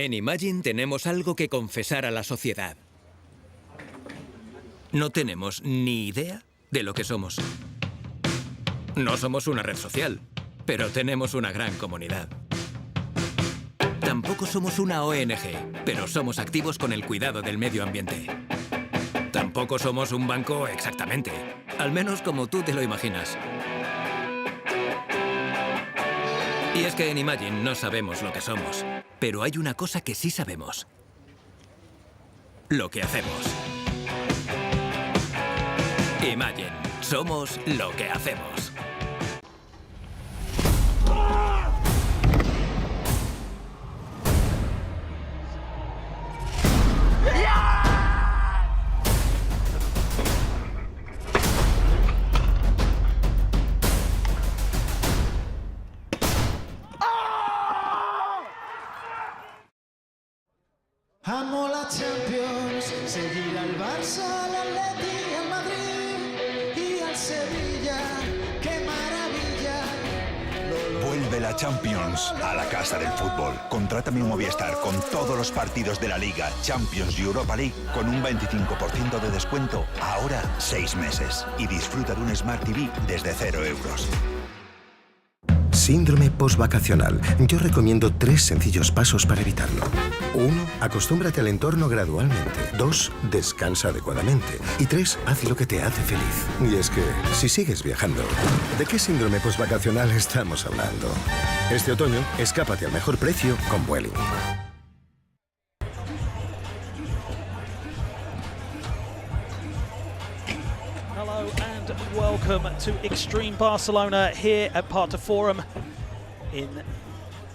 En Imagine tenemos algo que confesar a la sociedad. No tenemos ni idea de lo que somos. No somos una red social, pero tenemos una gran comunidad. Tampoco somos una ONG, pero somos activos con el cuidado del medio ambiente. Tampoco somos un banco exactamente, al menos como tú te lo imaginas. Y es que en Imagine no sabemos lo que somos, pero hay una cosa que sí sabemos. Lo que hacemos. Imagine, somos lo que hacemos. Amo la Champions, seguir al Barça, al Atleti, al Madrid y al Sevilla, qué maravilla. Vuelve la Champions a la casa del fútbol. Contrátame un Movistar con todos los partidos de la Liga, Champions y Europa League con un 25% de descuento, ahora 6 meses. Y disfruta de un Smart TV desde 0 euros. Síndrome postvacacional. Yo recomiendo 3 sencillos pasos para evitarlo. 1. Acostúmbrate al entorno gradualmente. 2. Descansa adecuadamente. Y 3. Haz lo que te hace feliz. Y es que, si sigues viajando, ¿de qué síndrome postvacacional estamos hablando? Este otoño, escápate al mejor precio con Vueling. Welcome to Extreme Barcelona here at Parc Fòrum in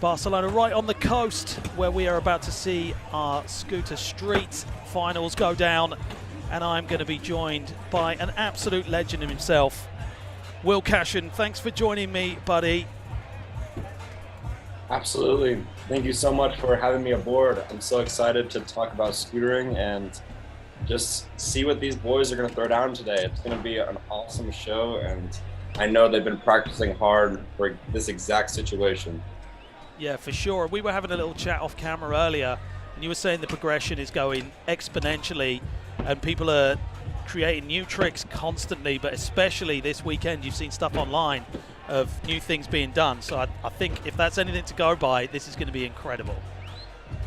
Barcelona, right on the coast, where we are about to see our Scooter Street finals go down, and I'm going to be joined by an absolute legend himself, Will Cashin. Thanks for joining me, buddy. Absolutely. Thank you so much for having me aboard. I'm so excited to talk about scootering and just see what these boys are going to throw down today. It's going to be an awesome show, and I know they've been practicing hard for this exact situation. Yeah, for sure. We were having a little chat off camera earlier, and you were saying the progression is going exponentially, and people are creating new tricks constantly, but especially this weekend you've seen stuff online of new things being done. So I think if that's anything to go by, this is going to be incredible.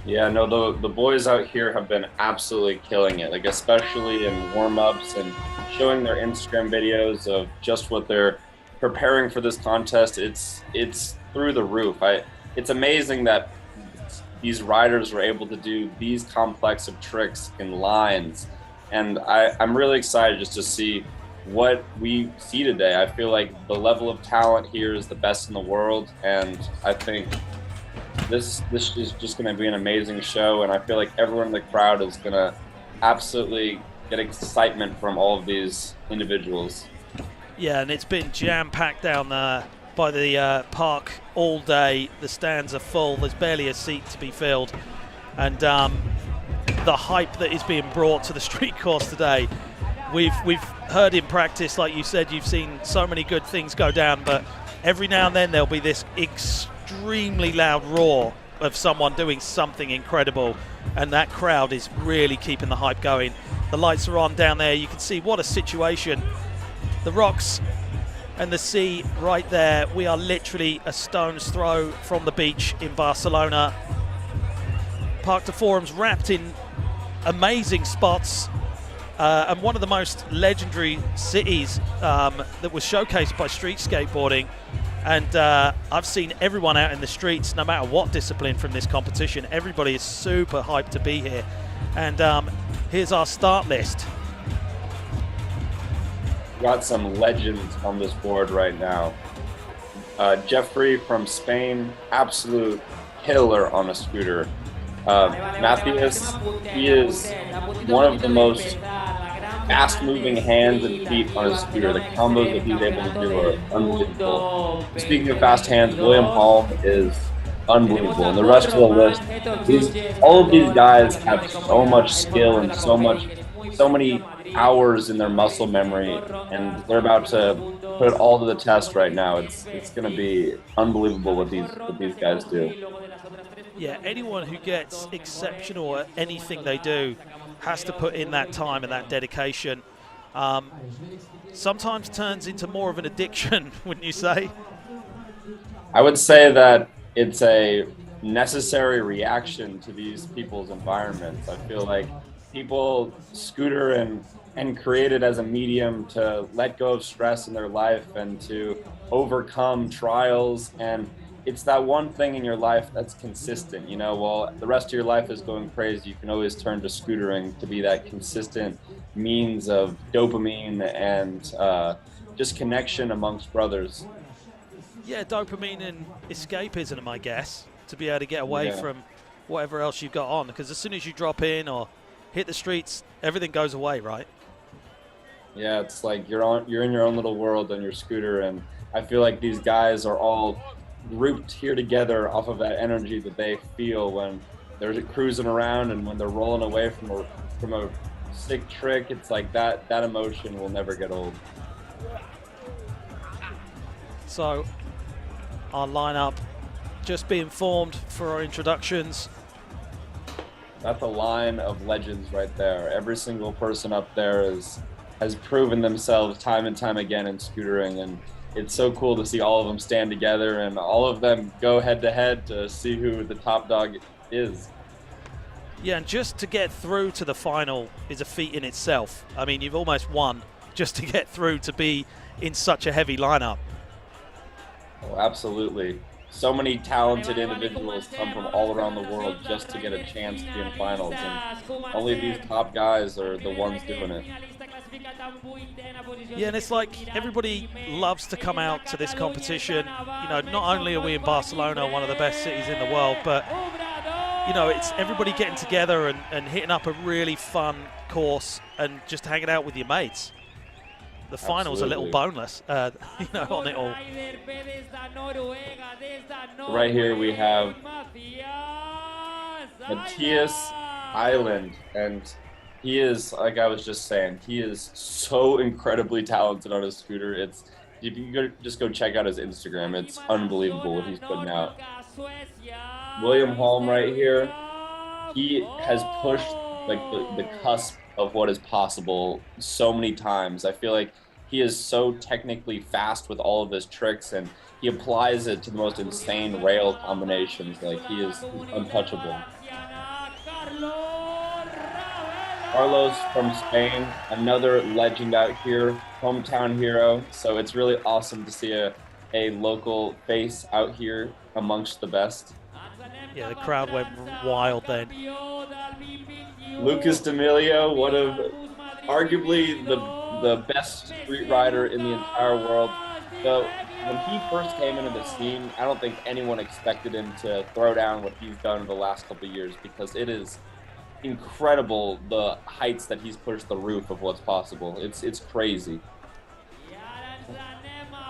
Yeah, no, the boys out here have been absolutely killing it, like especially in warm-ups and showing their Instagram videos of just what they're preparing for this contest. It's through the roof. It's amazing that these riders were able to do these complex of tricks in lines, and I'm really excited just to see what we see today. I feel like the level of talent here is the best in the world, and I think this is just going to be an amazing show, and I feel like everyone in the crowd is going to absolutely get excitement from all of these individuals. Yeah, and it's been jam-packed down there by the park all day. The stands are full. There's barely a seat to be filled, and the hype that is being brought to the street course today, we've heard in practice, like you said, you've seen so many good things go down, but every now and then there'll be this extremely loud roar of someone doing something incredible, and that crowd is really keeping the hype going. The lights are on down there. You can see what a situation. The rocks and the sea right there. We are literally a stone's throw from the beach in Barcelona. Parc de Fòrum's wrapped in amazing spots, and one of the most legendary cities that was showcased by street skateboarding. And I've seen everyone out in the streets, no matter what discipline from this competition. Everybody is super hyped to be here. And here's our start list. Got some legends on this board right now. Jeffrey from Spain, absolute killer on a scooter. Matthias, he is one of the most fast-moving hands and feet on his scooter. The combos that he's able to do are unbelievable. Speaking of fast hands, William Holm is unbelievable. And the rest of the list, all of these guys have so much skill and so many hours in their muscle memory, and they're about to put it all to the test right now. It's going to be unbelievable what these guys do. Yeah, anyone who gets exceptional at anything they do has to put in that time and that dedication. Sometimes turns into more of an addiction, wouldn't you say? I would say that it's a necessary reaction to these people's environments. I feel like people scooter and create it as a medium to let go of stress in their life and to overcome trials. And it's that one thing in your life that's consistent, you know. While the rest of your life is going crazy, you can always turn to scootering to be that consistent means of dopamine and just connection amongst brothers. Yeah, dopamine and escapism, I guess, to be able to get away from whatever else you've got on. Because as soon as you drop in or hit the streets, everything goes away, right? Yeah, it's like you're in your own little world on your scooter, and I feel like these guys are all grouped here together off of that energy that they feel when they're cruising around and when they're rolling away from a sick trick. It's like that emotion will never get old. So our lineup just being formed for our introductions. That's a line of legends right there. Every single person up there has proven themselves time and time again in scootering, and it's so cool to see all of them stand together and all of them go head to head to see who the top dog is. Yeah, and just to get through to the final is a feat in itself. I mean, you've almost won just to get through to be in such a heavy lineup. Oh, absolutely. So many talented individuals come from all around the world just to get a chance to be in finals, and only these top guys are the ones doing it. Yeah, and it's like everybody loves to come out to this competition. You know, not only are we in Barcelona, one of the best cities in the world, but, you know, it's everybody getting together and hitting up a really fun course and just hanging out with your mates. The final's a little boneless, you know, on it all. Right here we have Mathias Island, and he is, like I was just saying, he is so incredibly talented on his scooter. If you just go check out his Instagram, it's unbelievable what he's putting out. William Holm right here, he has pushed like the cusp of what is possible so many times. I feel like he is so technically fast with all of his tricks, and he applies it to the most insane rail combinations. Like, he's untouchable. Carlos from Spain, another legend out here, hometown hero. So it's really awesome to see a local face out here amongst the best. Yeah, the crowd went wild then. Lucas D'Amelio, one of arguably the best street rider in the entire world. So when he first came into the scene, I don't think anyone expected him to throw down what he's done in the last couple of years, because it is incredible the heights that he's pushed the roof of what's possible. It's crazy.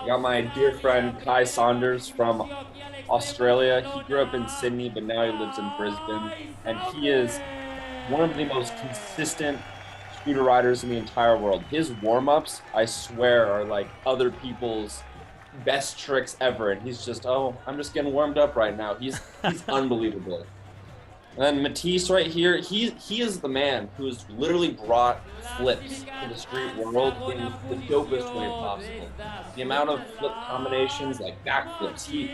I got my dear friend Kai Saunders from Australia. He grew up in Sydney, but now he lives in Brisbane, and he is one of the most consistent scooter riders in the entire world. His warm-ups, I swear, are like other people's best tricks ever, and he's just, oh, I'm just getting warmed up right now. He's unbelievable. And then Matisse right here, he is the man who's literally brought flips to the street world in the dopest way possible. The amount of flip combinations, like backflips, he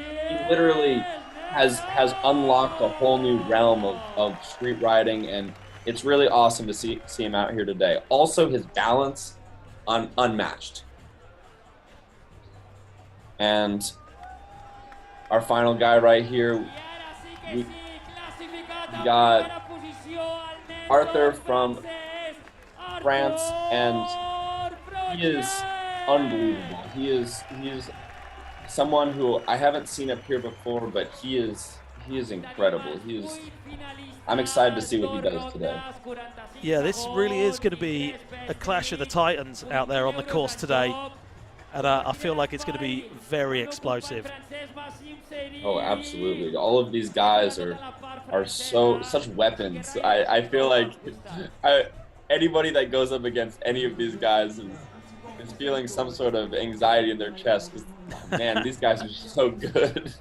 literally has unlocked a whole new realm of street riding, and it's really awesome to see him out here today. Also, his balance, unmatched. And our final guy right here, we got Arthur from France, and he is unbelievable. He is someone who I haven't seen up here before, but he is incredible. I'm excited to see what he does today. Yeah, this really is going to be a clash of the titans out there on the course today, and I feel like it's going to be very explosive. Oh, absolutely. All of these guys are such weapons. I feel like anybody that goes up against any of these guys is feeling some sort of anxiety in their chest, because, man, these guys are so good.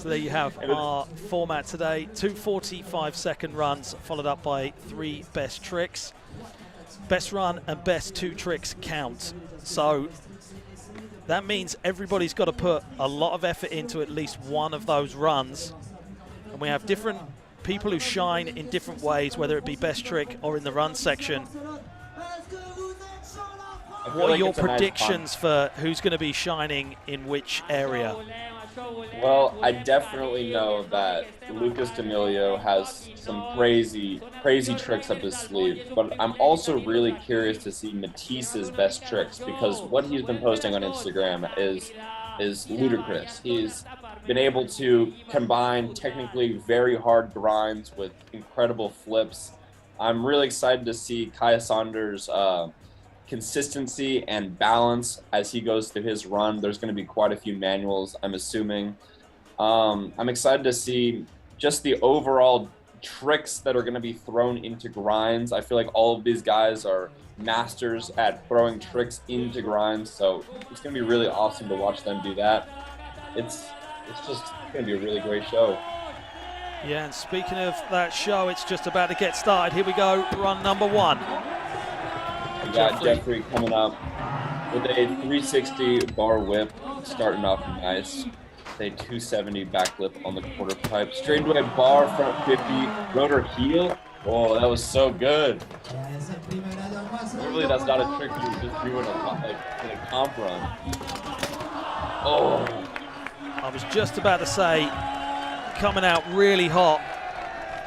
So there you have our format today. 2 45-second runs, followed up by 3 best tricks. Best run and best 2 tricks count. So that means everybody's got to put a lot of effort into at least one of those runs. And we have different people who shine in different ways, whether it be best trick or in the run section. What are your predictions for who's going to be shining in which area? Well, I definitely know that Lucas D'Amelio has some crazy tricks up his sleeve, but I'm also really curious to see Matisse's best tricks, because what he's been posting on Instagram is ludicrous. He's been able to combine technically very hard grinds with incredible flips. I'm really excited to see Kaya Saunders' consistency and balance as he goes through his run. There's going to be quite a few manuals, I'm assuming. I'm excited to see just the overall tricks that are going to be thrown into grinds. I feel like all of these guys are masters at throwing tricks into grinds, so it's going to be really awesome to watch them do that. It's just going to be a really great show. Yeah, and speaking of that show, it's just about to get started. Here we go, run number 1. We got Jeffrey coming up with a 360 bar whip, starting off nice. A 270 backflip on the quarter pipe. Straight into a bar front 50 rotor heel. Oh, that was so good. Normally that's not a trick you would just do in a comp run. Oh. I was just about to say, coming out really hot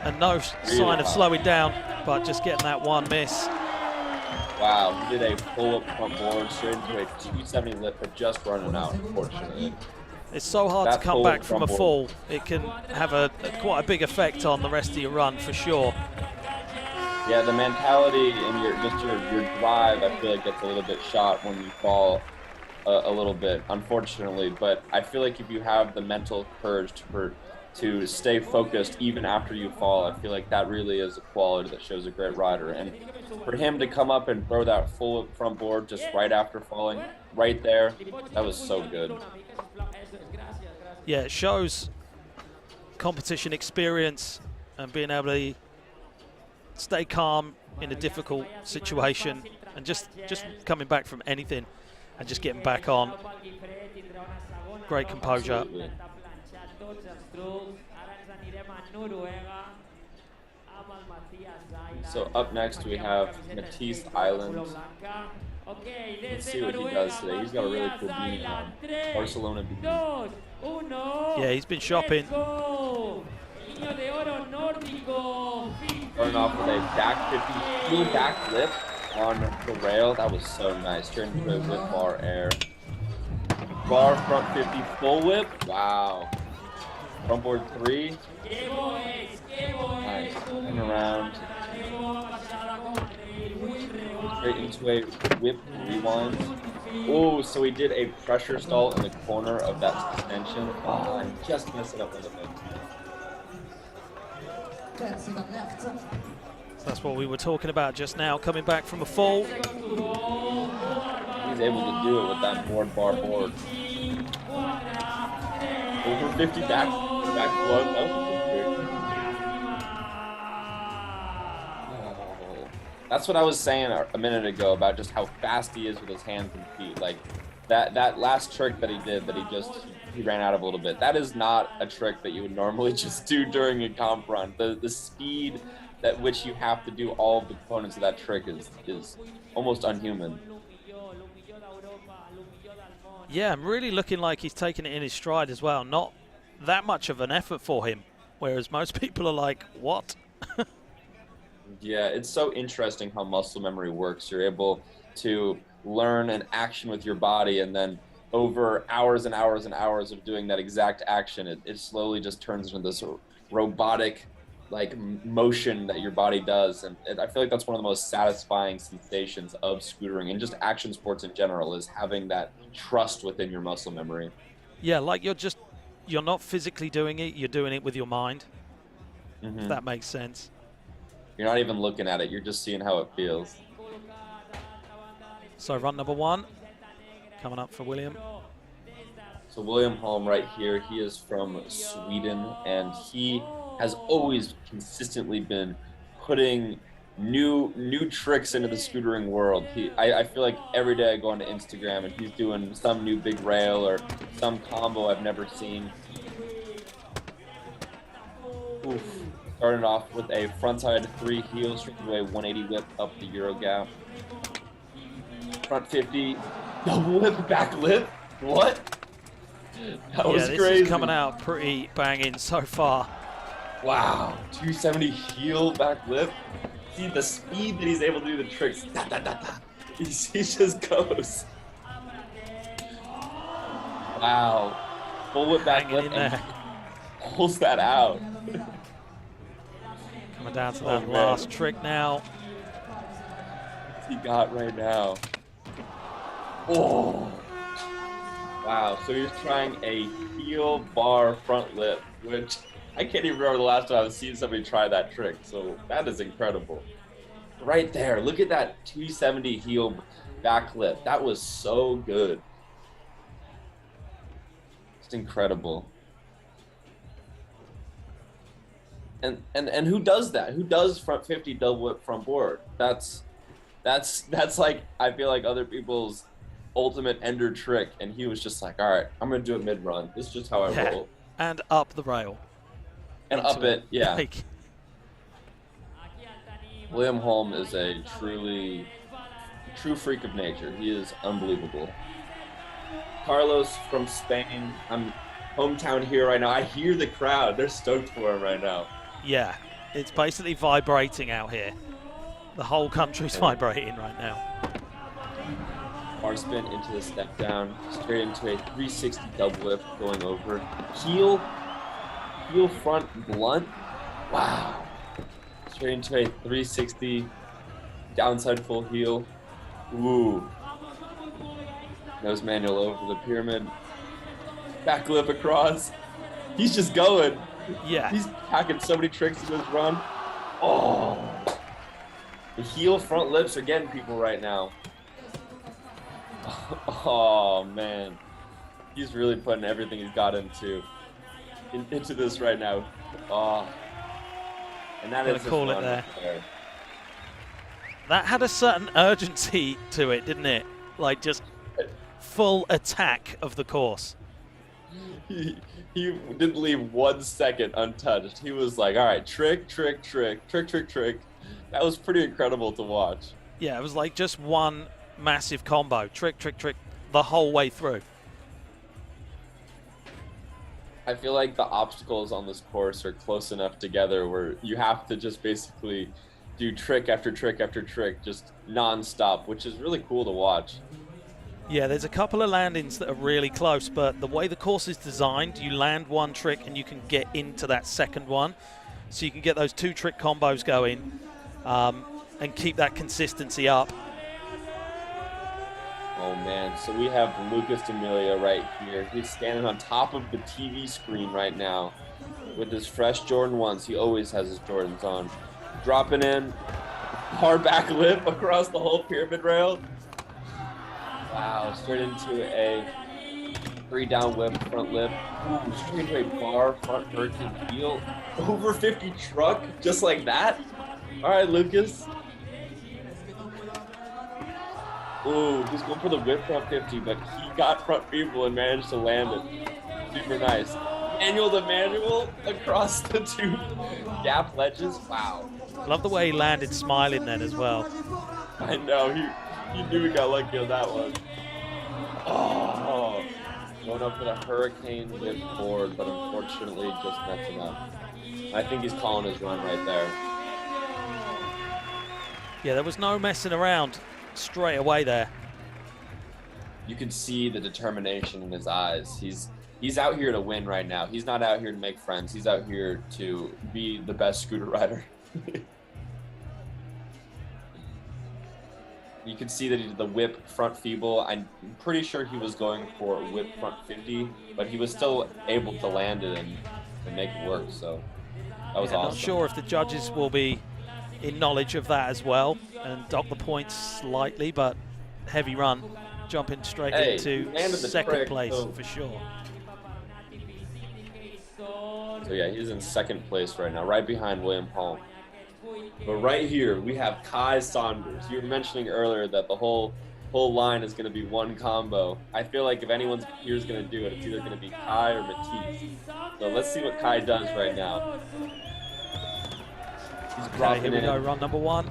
and no sign of slowing down, but just getting that one miss. Wow, he did a pull-up front board straight into a 270 lip for just running out, unfortunately. It's so hard to come back from a fall. It can have quite a big effect on the rest of your run, for sure. Yeah, the mentality and your drive, I feel like gets a little bit shot when you fall a little bit, unfortunately. But I feel like if you have the mental courage to stay focused even after you fall, I feel like that really is a quality that shows a great rider. And for him to come up and throw that full front board just right after falling, right there, that was so good. Yeah, it shows competition experience and being able to stay calm in a difficult situation, and just coming back from anything and just getting back on. Great composure. Absolutely. So up next we have Mathias Island. Let's see what he does today. He's got a really cool beanie on. Barcelona beanie. Yeah, he's been shopping. Starting off with a back 50 full back flip on the rail. That was so nice. Turned into a whip bar air. Bar front 50 full whip. Wow. Front board 3. Nice. And around. Straight into a whip rewind. Oh, so he did a pressure stall in the corner of that suspension. Oh, I just messed it up a little bit. So that's what we were talking about just now, coming back from a fall. He's able to do it with that board. Over 50 back float. That was That's what I was saying a minute ago about just how fast he is with his hands and feet. Like that last trick that he did, that he ran out of a little bit. That is not a trick that you would normally just do during a comp run. The speed at which you have to do all of the components of that trick is almost unhuman. Yeah, I'm really looking like he's taking it in his stride as well. Not that much of an effort for him, whereas most people are like, what? Yeah, it's so interesting how muscle memory works. You're able to learn an action with your body, and then over hours and hours and hours of doing that exact action, it slowly just turns into this robotic like motion that your body does. And I feel like that's one of the most satisfying sensations of scootering and just action sports in general, is having that trust within your muscle memory. Yeah, like you're not physically doing it, you're doing it with your mind. Mm-hmm. If that makes sense. You're not even looking at it, you're just seeing how it feels. So run number 1 coming up for William. So William Holm right here, he is from Sweden, and he has always consistently been putting new tricks into the scootering world. I feel like every day I go onto Instagram and he's doing some new big rail or some combo I've never seen. Oof. Starting off with a frontside 3 heel, straight away 180 whip up the Euro gap. Front 50, double whip, back lip. What? That was this crazy. is coming out pretty banging so far. Wow, 270 heel, back lip. See the speed that he's able to do the tricks. Da, da, da, da. He just goes. Wow. Full whip back lip and pulls that out. Coming down to that last trick now. What's he got right now? Oh. Wow, so he's trying a heel bar front lip, which I can't even remember the last time I've seen somebody try that trick, so that is incredible. Right there, look at that 270 heel back lip. That was so good. It's incredible. And who does that? Who does front 50 double whip front board? That's like, I feel like other people's ultimate ender trick, and he was just like, all right, I'm gonna do it mid-run. This is just how I roll. And up the rail. And up it, yeah. Like, William Holm is a true freak of nature. He is unbelievable. Carlos from Spain. I'm hometown here right now. I hear the crowd. They're stoked for him right now. yeah, it's basically vibrating out here. The whole country's vibrating right now. Bar spin into the step down, straight into a 360 double whip going over. Heel front blunt. Wow. Straight into a 360 downside full heel. Ooh. Nose manual over the pyramid. Back lip across. He's just going. Yeah. He's packing so many tricks in this run. Oh. The heel front lips are getting people right now. Oh man, he's really putting everything he's got into this right now. Oh, and that is call it there. That had a certain urgency to it, didn't it? Like just full attack of the course. He didn't leave 1 second untouched. He was like, all right, trick, trick, trick, trick, trick, trick. That was pretty incredible to watch. Yeah, it was like just one massive combo, trick, trick, trick, the whole way through. I feel like the obstacles on this course are close enough together where you have to just basically do trick after trick after trick, just non-stop, which is really cool to watch. Yeah, there's a couple of landings that are really close, but the way the course is designed, you land one trick and you can get into that second one. So you can get those 2 trick combos going and keep that consistency up. Oh man, so we have Lucas D'Amelio right here. He's standing on top of the TV screen right now with his fresh Jordan 1s. He always has his Jordans on. Dropping in, hard back lip across the whole pyramid rail. Wow, straight into a 3 down whip front lip. Ooh, straight into a bar front hurricane heel. Over 50 truck, just like that. All right, Lucas. Ooh, he's going for the whip front 50, but he got front people and managed to land it. Super nice. Manual to manual across the 2 gap ledges. Wow. Love the way he landed smiling then as well. I know, he knew he got lucky on that one. Oh, going up for the hurricane whip forward, but unfortunately just messing up. I think he's calling his run right there. Yeah, there was no messing around straight away there. You can see the determination in his eyes. He's out here to win right now. He's not out here to make friends. He's out here to be the best scooter rider. You can see that he did the whip front feeble. I'm pretty sure he was going for a whip front 50, but he was still able to land it and make it work. So that was awesome. Not sure if the judges will be in knowledge of that as well and dock the points slightly, but heavy run. jumping straight Hey, into landed the second trick, place so- for sure. So yeah, he's in second place right now, right behind William Holm. But right here, we have Kai Saunders. You were mentioning earlier that the whole line is going to be one combo. I feel like if anyone's here is going to do it, it's either going to be Kai or Matisse. So let's see what Kai does right now. He's dropping Here we in. go, run number 1.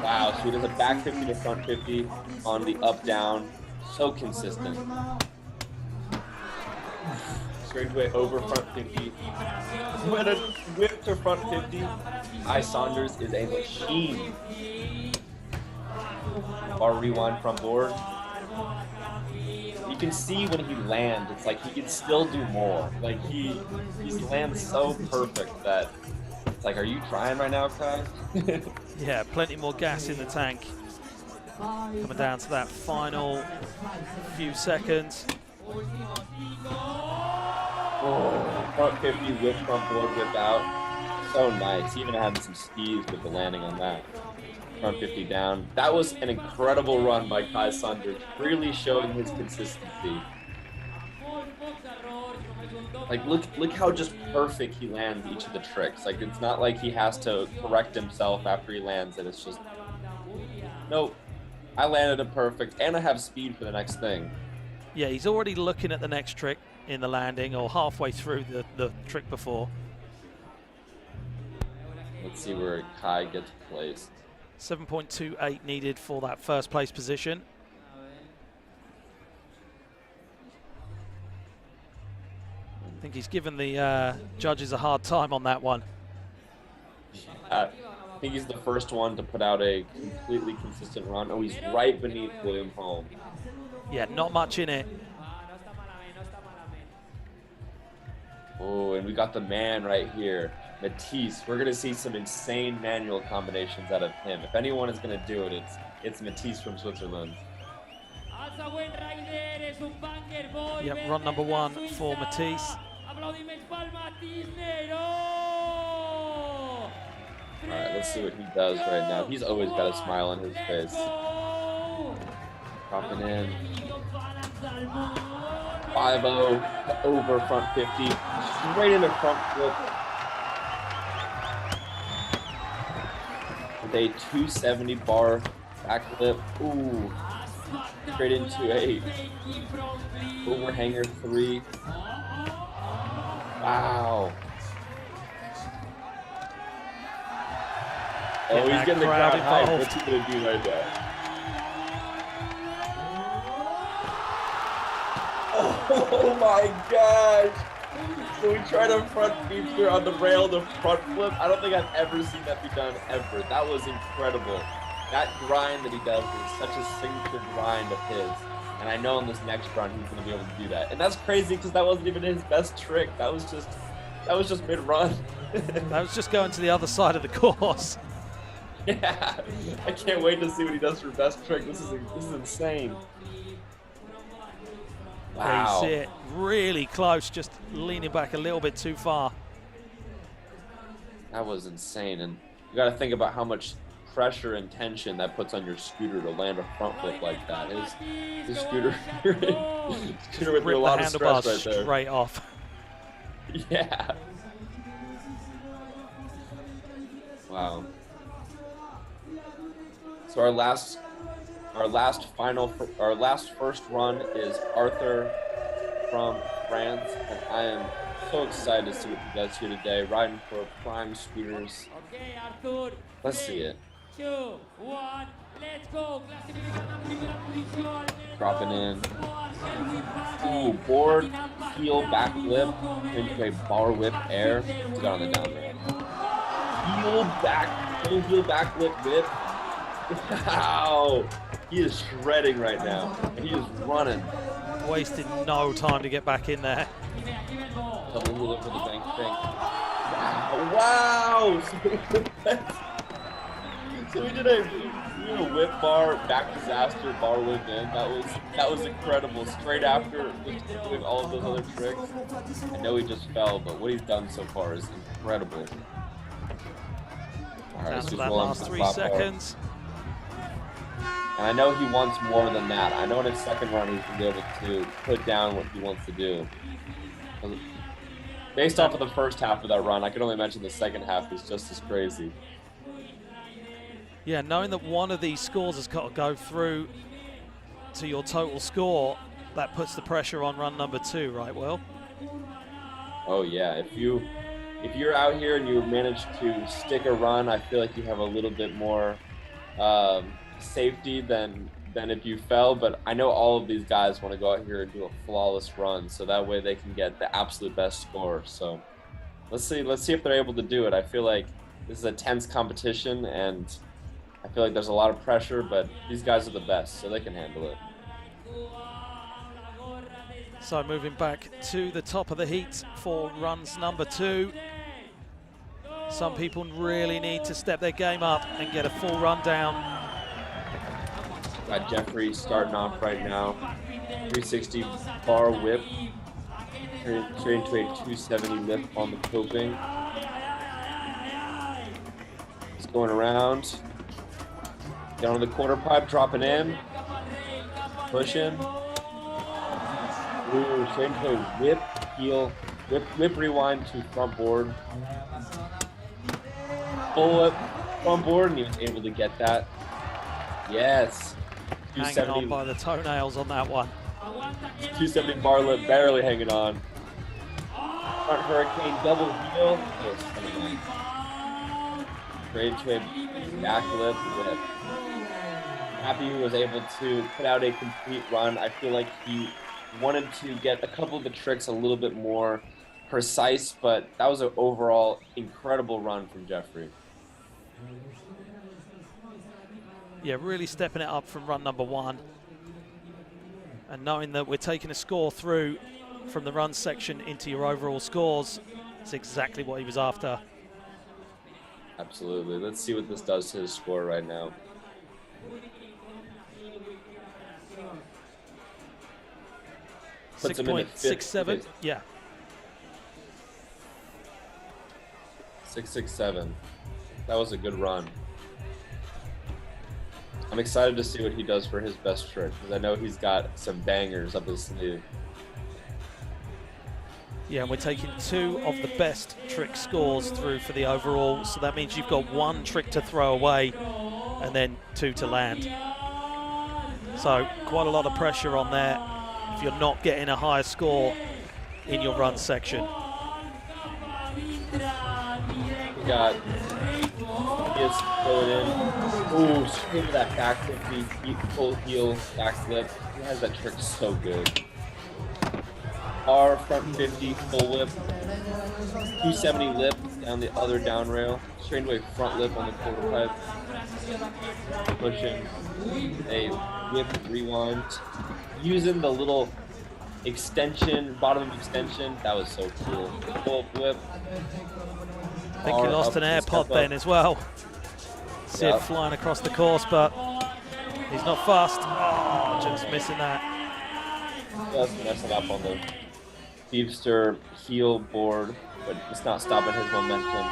Wow, so he does a back 50 to front 50 on the up down. So consistent. Straightaway over front 50. When a whip to front 50, Kai Saunders is a machine. Bar rewind from board. You can see when he lands, it's like he can still do more. Like he lands so perfect that it's like, are you trying right now, Kai? Yeah, plenty more gas in the tank. Coming down to that final few seconds. Oh, front 50 whip front board whip out. So nice. He even had some speed with the landing on that. Front 50 down. That was an incredible run by Kai Saunders, really showing his consistency. Like look how just perfect he lands each of the tricks. Like it's not like he has to correct himself after he lands it. It's just, nope, I landed it perfect and I have speed for the next thing. Yeah, he's already looking at the next trick in the landing or halfway through the trick before. Let's see where Kai gets placed. 7.28 needed for that first place position. I think he's given the judges a hard time on that one. I think he's the first one to put out a completely consistent run. Oh, he's right beneath William Holm. Yeah, not much in it. Oh, and we got the man right here, Matisse. We're gonna see some insane manual combinations out of him. If anyone is gonna do it, it's Matisse from Switzerland. Yep, run number 1 for Matisse. All right, let's see what he does right now. He's always got a smile on his face. Dropping in. 5-0 over front 50. Straight into front flip. With a 270 bar back flip. Ooh. Straight into a overhanger 3. Wow. Oh, he's getting the crowd hype. What's he gonna do right now? Oh my gosh! So we tried a front feature on the rail to front flip. I don't think I've ever seen that be done ever. That was incredible. That grind that he does is such a signature grind of his. And I know in this next run he's gonna be able to do that. And that's crazy because that wasn't even his best trick. That was just mid-run. That was just going to the other side of the course. Yeah, I can't wait to see what he does for best trick. This is insane. Wow. There you see it, really close, just leaning back a little bit too far. That was insane, and you got to think about how much pressure and tension that puts on your scooter to land a front flip like that. His scooter, scooter went through a lot of stress right there. Straight off. Yeah. Wow. So our last first run is Arthur from France, and I am so excited to see what he does here today, riding for Prime Scooters. Okay, Arthur. Let's see it. 2, 1, let's go. Dropping in. Ooh, board, heel, back whip, into a bar whip air. He's got on the down there. Heel, back whip. Wow. He is shredding right now. And he is running. Wasted no time to get back in there. Double wheel over the bank thing. Wow. So we did a whip bar, back disaster, bar whip in. That was incredible. Straight after just doing all of those other tricks. I know he just fell, but what he's done so far is incredible. All right, Down so to that last 3 seconds. And I know he wants more than that. I know in his second run he's going to be able to put down what he wants to do. Based off of the first half of that run, I can only imagine the second half is just as crazy. Yeah, knowing that one of these scores has got to go through to your total score, that puts the pressure on run number 2, right, Will? Oh yeah, if you're out here and you manage to stick a run, I feel like you have a little bit more safety than if you fell. But I know all of these guys want to go out here and do a flawless run, so that way they can get the absolute best score. So let's see if they're able to do it. I feel like this is a tense competition, and I feel like there's a lot of pressure, but these guys are the best, so they can handle it. So moving back to the top of the heat for runs number 2. Some people really need to step their game up and get a full run down. Got Jeffrey starting off right now. 360 bar whip. Straight into a 270 lift on the coping. He's going around. Down to the quarter pipe, dropping in. Pushing. Ooh, straight into a whip, heel, whip rewind to front board. Full whip, front board, and he was able to get that. Yes. Hanging on by the toenails on that one. 270 bar lip, barely hanging on. Front hurricane, double heel. Straight to a back lip whip. Happy he was able to put out a complete run. I feel like he wanted to get a couple of the tricks a little bit more precise, but that was an overall incredible run from Jeffrey. Yeah, really stepping it up from run number 1. And knowing that we're taking a score through from the run section into your overall scores, it's exactly what he was after. Absolutely. Let's see what this does to his score right now. Puts him in at 6.67, yeah. 6.67. That was a good run. I'm excited to see what he does for his best trick, because I know he's got some bangers up his sleeve. Yeah, and we're taking 2 of the best trick scores through for the overall, so that means you've got 1 trick to throw away and then 2 to land. So quite a lot of pressure on there if you're not getting a higher score in your run section. We got Mathias going in. Ooh, straight to that back 50, full heel, back flip. He has that trick so good. R front 50, full whip. 270 lip down the other down rail. Straight into a front lip on the quarter pipe. Pushing a whip rewind. Using the little extension, bottom extension. That was so cool. Full whip. I think he lost an AirPod then as well. See it flying across the course, but he's not fast. Oh, just missing that. Just messing up on the Beefster heel board, but it's not stopping his momentum.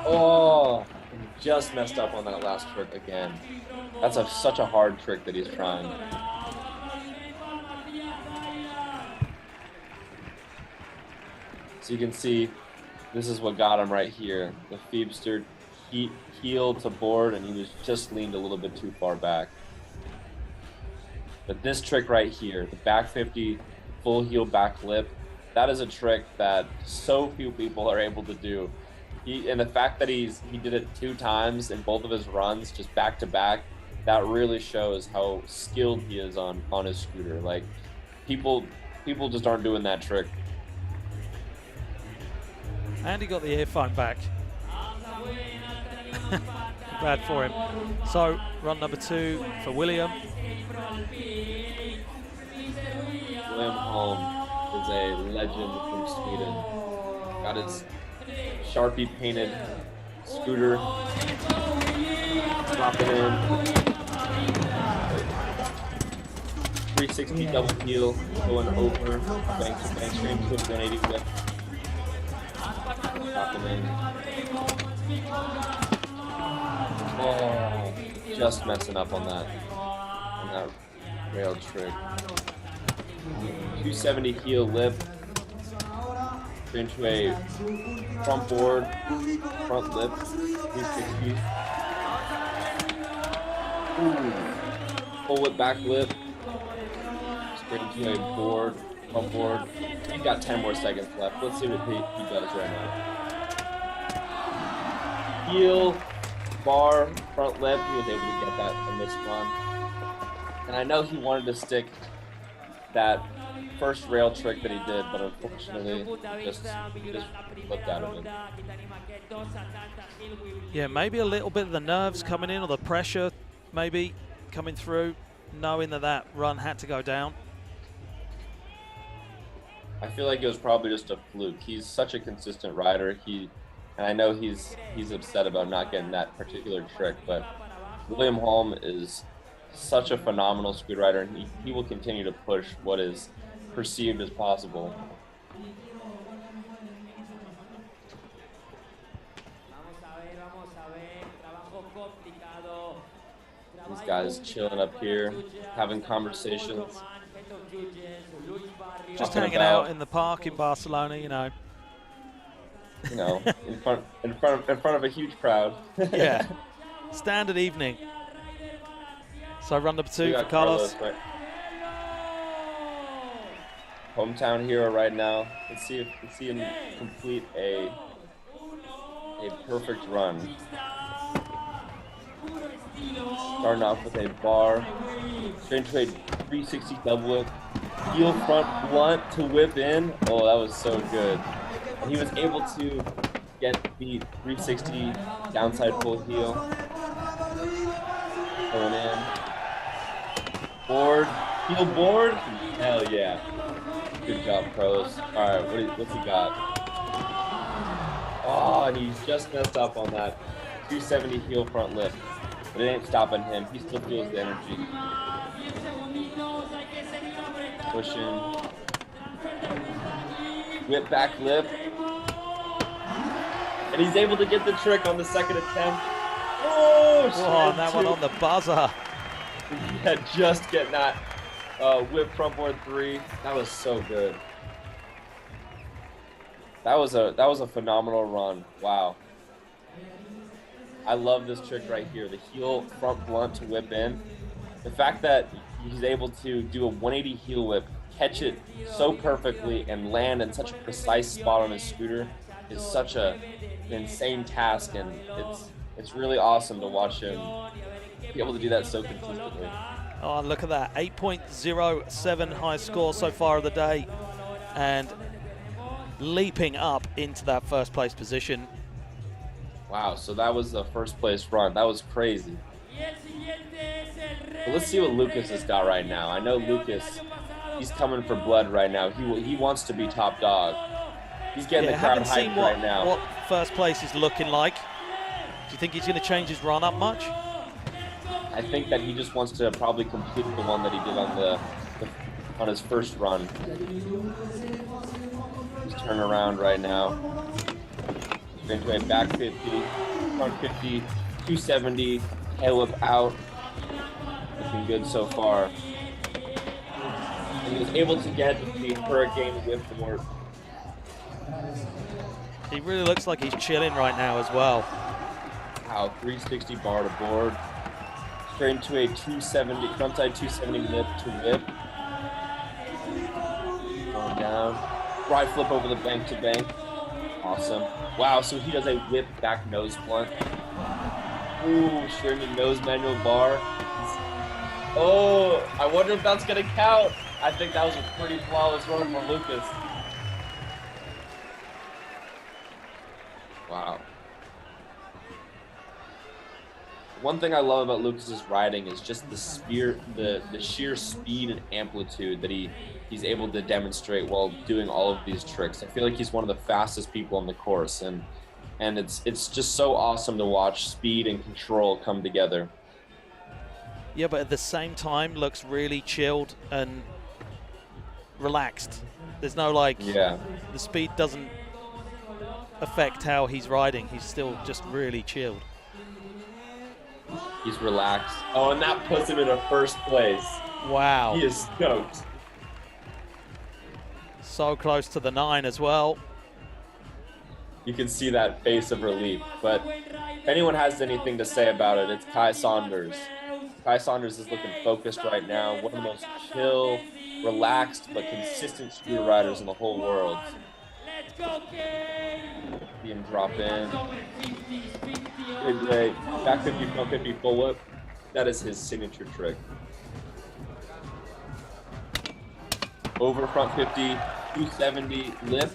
Oh, just messed up on that last trick again. That's such a hard trick that he's trying. So you can see, this is what got him right here. The Phoebster heel to board, and he was just leaned a little bit too far back. But this trick right here, the back 50 full heel back lip, that is a trick that so few people are able to do. And the fact that he did it 2 times in both of his runs, just back to back, that really shows how skilled he is on his scooter. Like, people just aren't doing that trick. And he got the earphone back. Bad for him. So, run number 2 for William. William Holm is a legend from Sweden. Got his Sharpie painted scooter. Dropping in. 360 double heel, going over, bank straight to a 180 whip. Dropping in. Oh, just messing up on that rail trick. 270 heel lip into a front board, front lip, 360. Ooh. Full whip back lip, straight into a board, front board. He's got 10 more seconds left. Let's see what he does right now. Heel, bar, front lip. He was able to get that in this run. And I know he wanted to stick that first rail trick that he did, but unfortunately just flipped out of it. Yeah, maybe a little bit of the nerves coming in, or the pressure maybe coming through, knowing that run had to go down. I feel like it was probably just a fluke. He's such a consistent rider. And I know he's upset about not getting that particular trick, but William Holm is such a phenomenal speed rider, and he will continue to push what is perceived as possible. These guys chilling up here, having conversations. Just hanging out in the park in Barcelona, in front of a huge crowd. Yeah, standard evening. So run number 2 for Carlos. Right. Hometown hero right now. Let's see him complete a perfect run. Starting off with a bar, straight into a 360 double whip, heel front blunt to whip in. Oh, that was so good. And he was able to get the 360 downside full heel. Going in. Board, heel board. Hell yeah. Good job, pros. All right, what's he got? Oh, and he's just messed up on that 270 heel front lift. But it ain't stopping him. He still feels the energy. Pushing. Whip back lip. And he's able to get the trick on the second attempt. Oh, and that one on the buzzer. Yeah, just getting that whip front board 3. That was so good. That was a phenomenal run. Wow. I love this trick right here. The heel front blunt to whip in. The fact that he's able to do a 180 heel whip, catch it so perfectly, and land in such a precise spot on his scooter is such an insane task, and it's really awesome to watch him be able to do that so consistently. Oh, look at that. 8.07 high score so far of the day, and leaping up into that first place position. Wow, so that was the first place run. That was crazy. But let's see what Lucas has got right now. I know Lucas, he's coming for blood right now. He wants to be top dog. He's getting the crowd hyped right now. What first place is looking like. Do you think he's going to change his run up much? I think that he just wants to probably complete the one that he did on his first run. He's turning around right now. Into a back 50, front 50, 270, tail whip out. Looking good so far. And he was able to get the hurricane whip board. He really looks like he's chilling right now as well. Wow, 360 bar to board. Straight into a 270, frontside 270 lip to whip. Going down. Right flip over the bank to bank. Awesome. Wow, so he does a whip back nose blunt. Ooh, straight into nose manual bar. Oh, I wonder if that's going to count. I think that was a pretty flawless run for Lucas. Wow. One thing I love about Lucas's riding is just the sheer speed and amplitude that he's able to demonstrate while doing all of these tricks. I feel like he's one of the fastest people on the course, and it's just so awesome to watch speed and control come together. Yeah, but at the same time looks really chilled and relaxed. There's no the speed doesn't affect how he's riding. He's still just really chilled. He's relaxed. Oh, and that puts him in a first place. Wow. He is stoked. So close to the 9 as well. You can see that face of relief. But if anyone has anything to say about it, it's Kai Saunders. Kai Saunders is looking focused right now. One of the most chill, relaxed, but consistent screw riders in the whole world. See him drop in. Great. Back 50, front 50, full whip. That is his signature trick. Over front 50, 270 lip.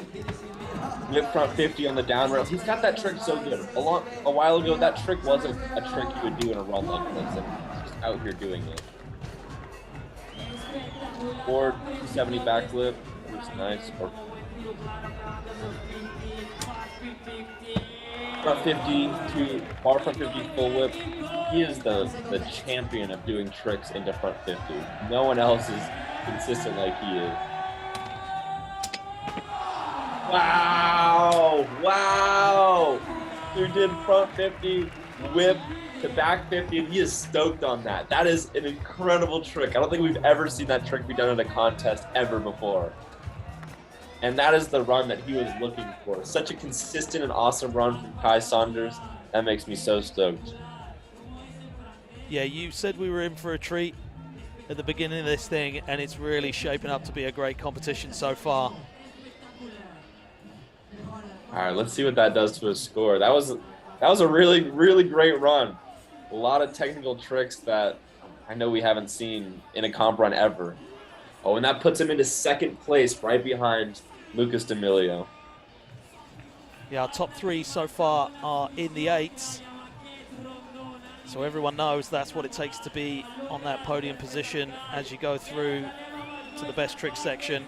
Lip front 50 on the down rail. He's got that trick so good. A while ago, that trick wasn't a trick you would do in a run like this. And he's just out here doing it. Forward 270 back lip. Looks nice. Front 50 to bar front 50 full whip. He is the champion of doing tricks into front 50. No one else is consistent like he is. Wow! Wow! Who did front 50, whip to back 50, and he is stoked on that. That is an incredible trick. I don't think we've ever seen that trick be done in a contest ever before. And that is the run that he was looking for. Such a consistent and awesome run from Kai Saunders. That makes me so stoked. Yeah, you said we were in for a treat at the beginning of this thing, and it's really shaping up to be a great competition so far. All right, let's see what that does to his score. That was a really, really great run. A lot of technical tricks that I know we haven't seen in a comp run ever. Oh, and that puts him into second place, right behind Lucas D'Amelio. Yeah, our top 3 so far are in the 8s. So everyone knows that's what it takes to be on that podium position as you go through to the best trick section.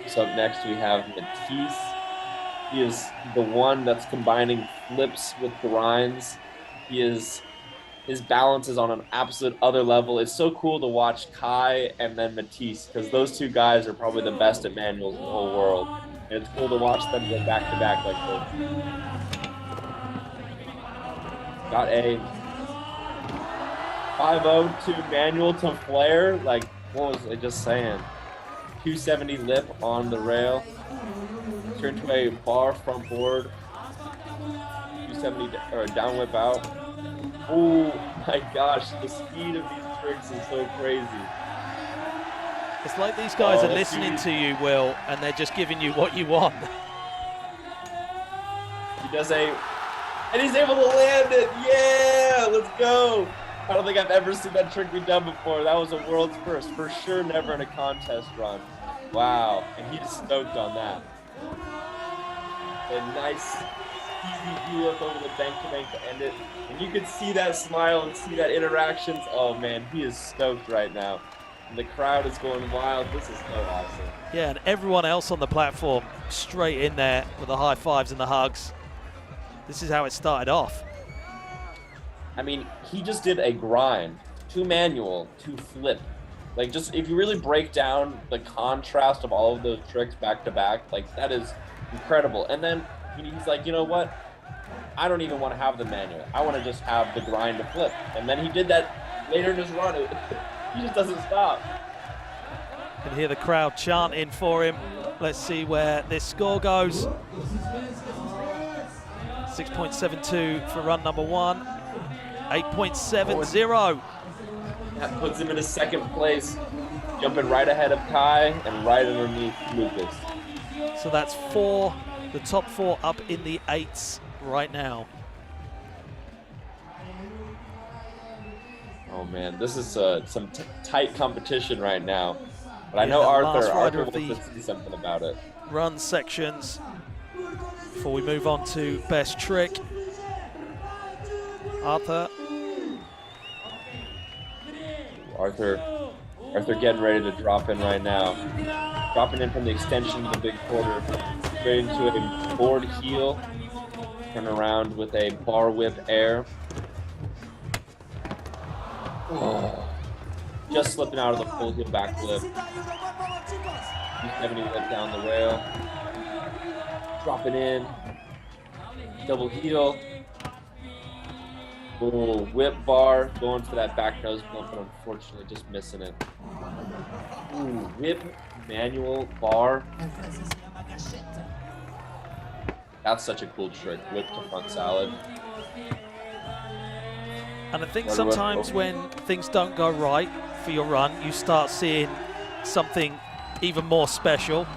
So up next we have Matisse. He is the one that's combining flips with grinds. His balance is on an absolute other level. It's so cool to watch Kai and then Matisse, because those two guys are probably the best at manuals in the whole world. And it's cool to watch them go back to back like this. Got a 5-0 to manual to flare. Like, what was I just saying? 270 lip on the rail. Turn to a bar front board. 270 or down whip out. Oh my gosh, the speed of these tricks is so crazy. It's like these guys are listening to you, Will, and they're just giving you what you want. He does and he's able to land it. Yeah, let's go. I don't think I've ever seen that trick be done before. That was a world's first. For sure, never in a contest run. Wow, and he's stoked on that. A nice, easy look over the bank to end it. And you can see that smile and see that interactions. Oh man, he is stoked right now. And the crowd is going wild. This is so awesome. Yeah, and everyone else on the platform straight in there with the high fives and the hugs. This is how it started off. I mean, he just did a grind, 2 manual, 2 flip. Like, just if you really break down the contrast of all of those tricks back to back, like, that is incredible. And then he's like, you know what? I don't even want to have the manual. I want to just have the grind to flip. And then he did that later in his run. He just doesn't stop. You can hear the crowd chanting for him. Let's see where this score goes. 6.72 for run number 1. 8.70. That puts him in a second place, jumping right ahead of Kai and right underneath Lucas. So that's the top 4 up in the 8s right now. Oh man, this is some tight competition right now. But I know Arthur wants to see something about it. Run sections before we move on to best trick. Arthur getting ready to drop in right now. Dropping in from the extension to the big quarter. Straight into a board heel. Turn around with a bar whip air. Oh. Just slipping out of the full heel back flip. 270 lip down the rail. Dropping in. Double heel. Ooh, whip bar, going for that back nose bump, but unfortunately just missing it. Ooh, whip manual bar. That's such a cool trick, whip to front salad. And I think sometimes when things don't go right for your run, you start seeing something even more special.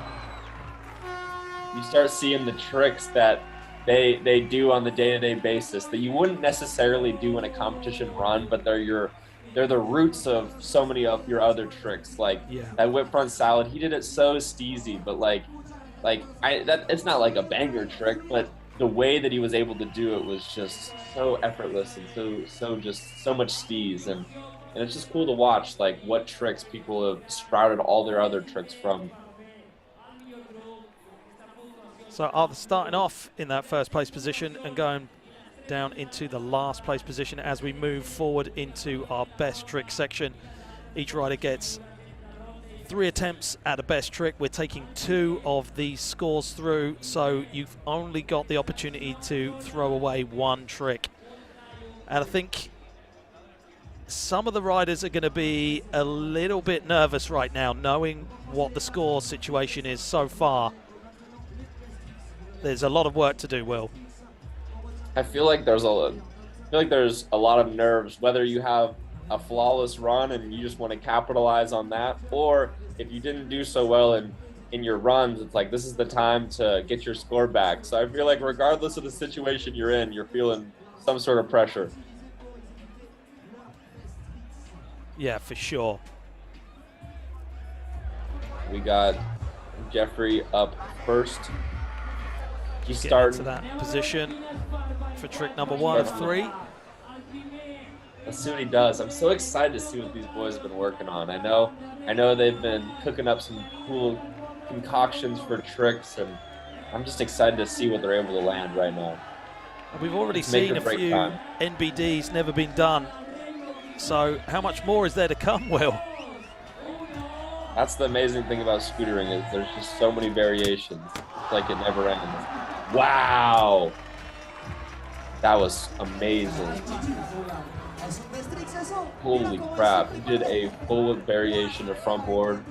You start seeing the tricks that they do on the day-to-day basis that you wouldn't necessarily do in a competition run, but they're the roots of so many of your other tricks. Like that whip front salad, he did it so steezy, but it's not like a banger trick, but the way that he was able to do it was just so effortless and so much steez, and it's just cool to watch like what tricks people have sprouted all their other tricks from. So Arthur starting off in that first place position and going down into the last place position as we move forward into our best trick section. Each rider gets 3 attempts at a best trick. We're taking 2 of these scores through, so you've only got the opportunity to throw away 1 trick. And I think some of the riders are going to be a little bit nervous right now, knowing what the score situation is so far. There's a lot of work to do, Will. I feel like there's a lot of nerves, whether you have a flawless run and you just want to capitalize on that, or if you didn't do so well in your runs, it's like this is the time to get your score back. So I feel like regardless of the situation you're in, you're feeling some sort of pressure. Yeah, for sure. We got Jeffrey up first. He's starting to that position for trick number 1 of 3. Let's see what he does. I'm so excited to see what these boys have been working on. I know they've been cooking up some cool concoctions for tricks, and I'm just excited to see what they're able to land right now. And we've already seen a few NBDs never been done. So how much more is there to come, Will? That's the amazing thing about scootering is there's just so many variations. It's like it never ends. Wow. That was amazing. Holy crap. He did a full whip variation of front board.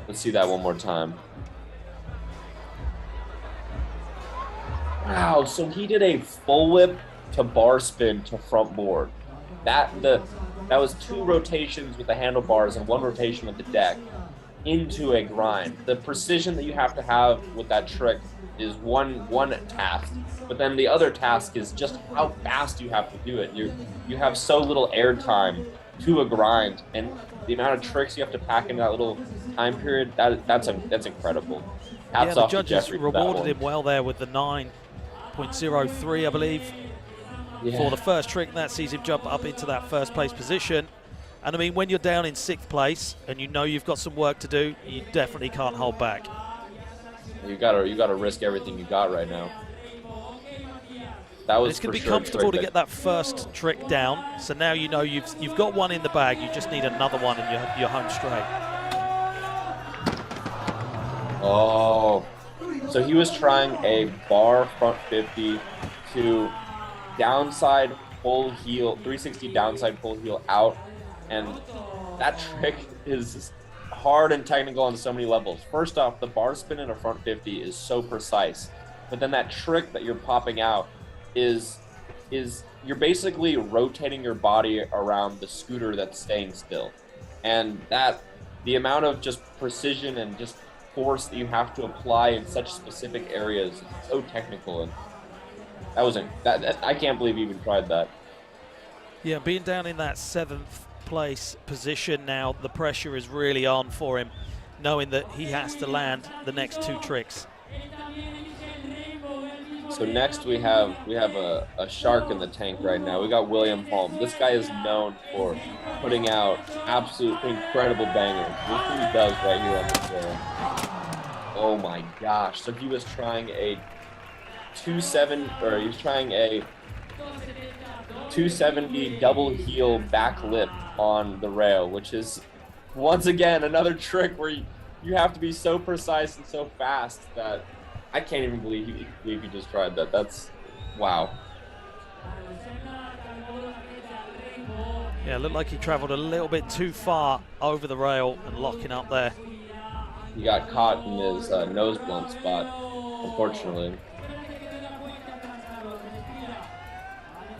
Let's see that one more time. Wow, so he did a full whip to bar spin to front board. That was 2 rotations with the handlebars and 1 rotation with the deck into a grind. The precision that you have to have with that trick is one task, but then the other task is just how fast you have to do it. You have so little air time to a grind, and the amount of tricks you have to pack into that little time period, that's incredible. Hats off the to judges Jeffrey rewarded him well there with the 9.03, I believe, for the first trick. That sees him jump up into that first place position. And I mean, when you're down in 6th place and you know you've got some work to do, you definitely can't hold back. You gotta risk everything you got right now. That was it's going to be comfortable to get that first trick down. So now you know you've got 1 in the bag. You just need another one, and you're home straight. Oh, so he was trying a bar front 50 to downside full heel, 360 downside full heel out, and that trick is hard and technical on so many levels. First off, the bar spin in a front 50 is so precise, but then that trick that you're popping out is you're basically rotating your body around the scooter that's staying still, and that the amount of just precision and just force that you have to apply in such specific areas is so technical, and I can't believe you even tried that. Yeah, being down in that 7th place position now, the pressure is really on for him, knowing that he has to land the next 2 tricks. So next we have a shark in the tank right now. We got William Holm. This guy is known for putting out absolutely incredible bangers. Look what he does right here on the floor. Oh my gosh. So he was trying a 270 double heel back lip on the rail, which is once again another trick where you have to be so precise and so fast that I can't even believe he just tried that. That's wow. Yeah, looked like he travelled a little bit too far over the rail and locking up there. He got caught in his nose blunt spot, unfortunately.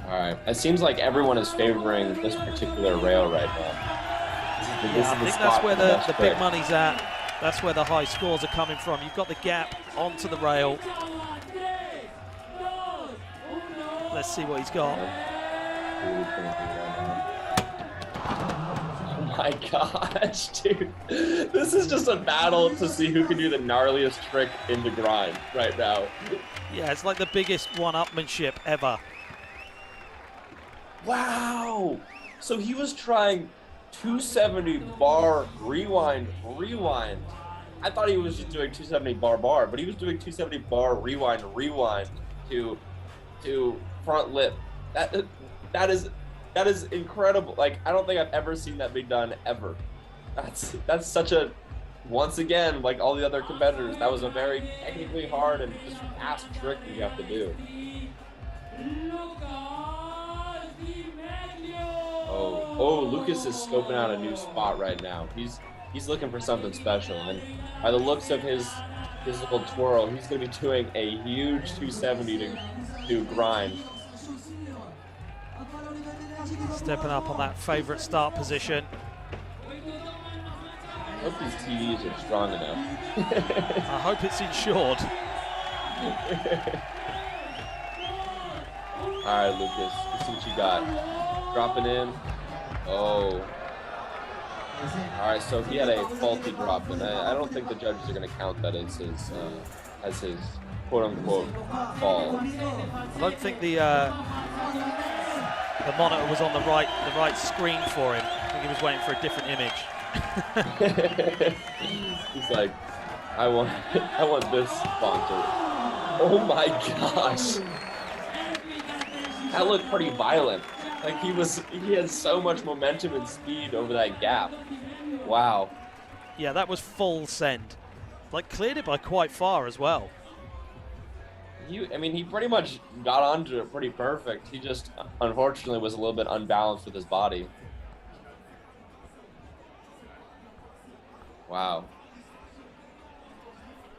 All right, it seems like everyone is favoring this particular rail right now. Yeah, I think that's where the big money's at. That's where the high scores are coming from. You've got the gap onto the rail. Let's see what he's got. Oh my gosh, dude. This is just a battle to see who can do the gnarliest trick in the grind right now. Yeah, it's like the biggest one-upmanship ever. Wow. So he was trying 270 bar rewind. I thought he was just doing 270 bar, but he was doing 270 bar rewind to front lip. That is incredible. Like, I don't think I've ever seen that be done ever. That's such a, once again, like all the other competitors, that was a very technically hard and just fast trick you have to do. Oh, Lucas is scoping out a new spot right now. He's looking for something special, and by the looks of his little twirl, he's going to be doing a huge 270 to grind. Stepping up on that favorite start position. I hope these TVs are strong enough. I hope it's insured. All right, Lucas, let's see what you got. Dropping in. Oh. All right, so he had a faulty drop, and I don't think the judges are going to count that as his quote-unquote fall. I don't think the monitor was on the right screen for him. I think he was waiting for a different image. He's like, I want this sponsor. Oh my gosh. That looked pretty violent. Like he had so much momentum and speed over that gap. Wow. Yeah, that was full send. Like, cleared it by quite far as well. He pretty much got onto it pretty perfect. He just, unfortunately, was a little bit unbalanced with his body. Wow.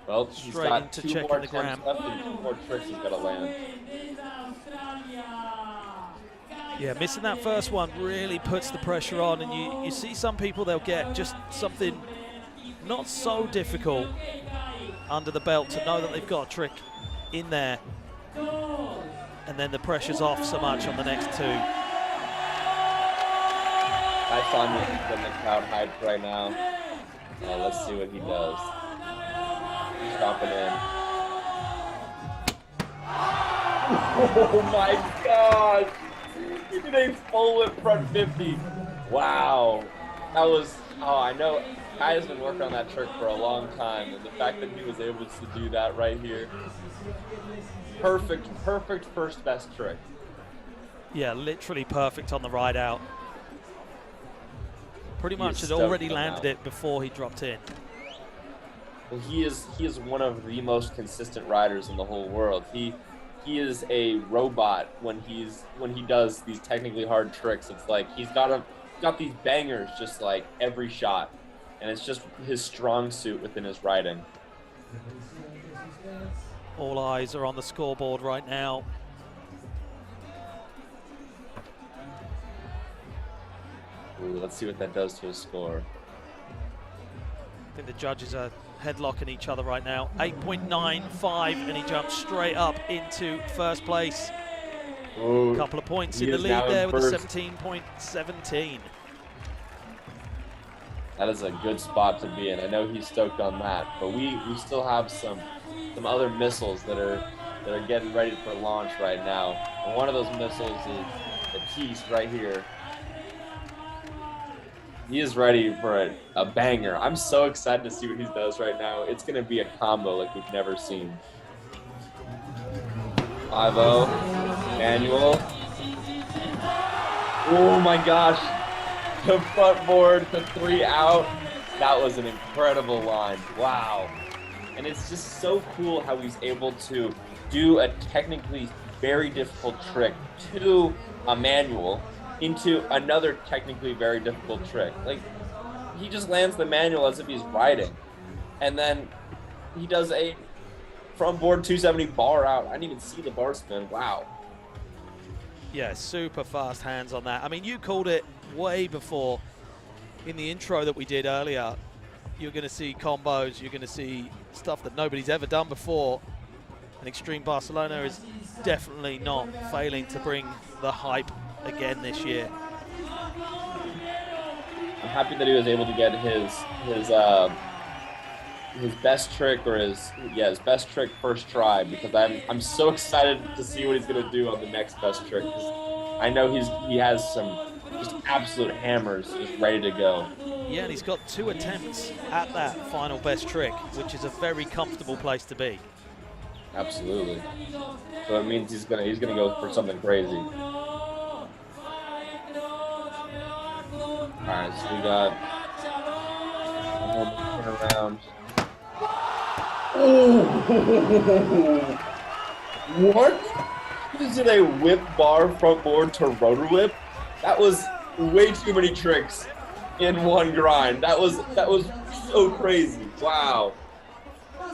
Well, he's got two more attempts left and 2 more tricks he's got to land. Yeah, missing that first one really puts the pressure on, and you see some people, they'll get just something not so difficult under the belt to know that they've got a trick in there, and then the pressure's off so much on the next two. I saw him in the crowd hyped right now. Let's see what he does. He's dropping in. Oh my gosh! He did a full whip front 50. Wow. That was, I know Kai has been working on that trick for a long time, and the fact that he was able to do that right here. Perfect first best trick. Yeah, literally perfect on the ride out. Pretty much had already landed it before he dropped in. Well, he is one of the most consistent riders in the whole world. He is a robot when he does these technically hard tricks. It's like he's got these bangers just like every shot, and it's just his strong suit within his riding. All eyes are on the scoreboard right now. Ooh, let's see what that does to his score. I think the judges are headlocking each other right now. 8.95, and he jumps straight up into first place. Ooh, a couple of points in the lead there with a 17.17. That is a good spot to be in. I know he's stoked on that, but we still have some other missiles that are getting ready for launch right now. And one of those missiles is Matisse right here. He is ready for a banger. I'm so excited to see what he does right now. It's going to be a combo like we've never seen. 5-0, manual. Oh my gosh. The front board, the 3 out. That was an incredible line. Wow. And it's just so cool how he's able to do a technically very difficult trick to a manual into another technically very difficult trick. Like, he just lands the manual as if he's riding. And then he does a from board 270 bar out. I didn't even see the bar spin. Wow. Yeah, super fast hands on that. I mean, you called it way before in the intro that we did earlier. You're going to see combos. You're going to see stuff that nobody's ever done before. And Extreme Barcelona is definitely not failing to bring the hype again this year. I'm happy that he was able to get his best trick, or his best trick first try, because I'm so excited to see what he's gonna do on the next best trick. I know he has some just absolute hammers just ready to go. Yeah, and he's got 2 attempts at that final best trick, which is a very comfortable place to be. Absolutely. So it means he's gonna go for something crazy. All right, so we got a turnaround. What? Is it a whip bar front board to rotor whip? That was way too many tricks in one grind. That was so crazy. Wow.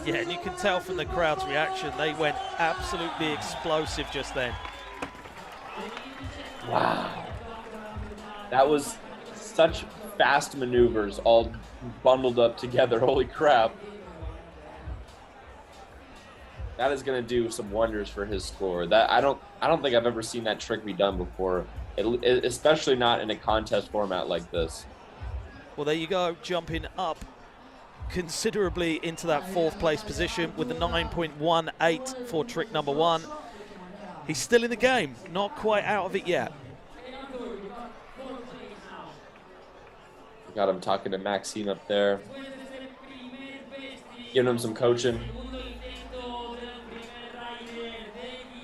Yeah, and you can tell from the crowd's reaction, they went absolutely explosive just then. Wow. That was such fast maneuvers all bundled up together. Holy crap. That is going to do some wonders for his score. That I don't think I've ever seen that trick be done before, especially not in a contest format like this. Well, there you go, jumping up considerably into that 4th place position with the 9.18 for trick number 1. He's still in the game, not quite out of it yet. Got him talking to Maxime up there, giving him some coaching.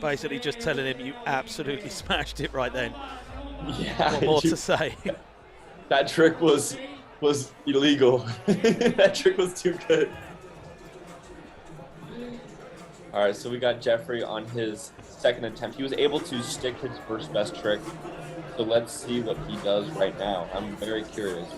Basically just telling him you absolutely smashed it right then. Yeah. What more to say? That trick was illegal. That trick was too good. All right, so we got Jeffrey on his 2nd attempt. He was able to stick his first best trick. So let's see what he does right now. I'm very curious.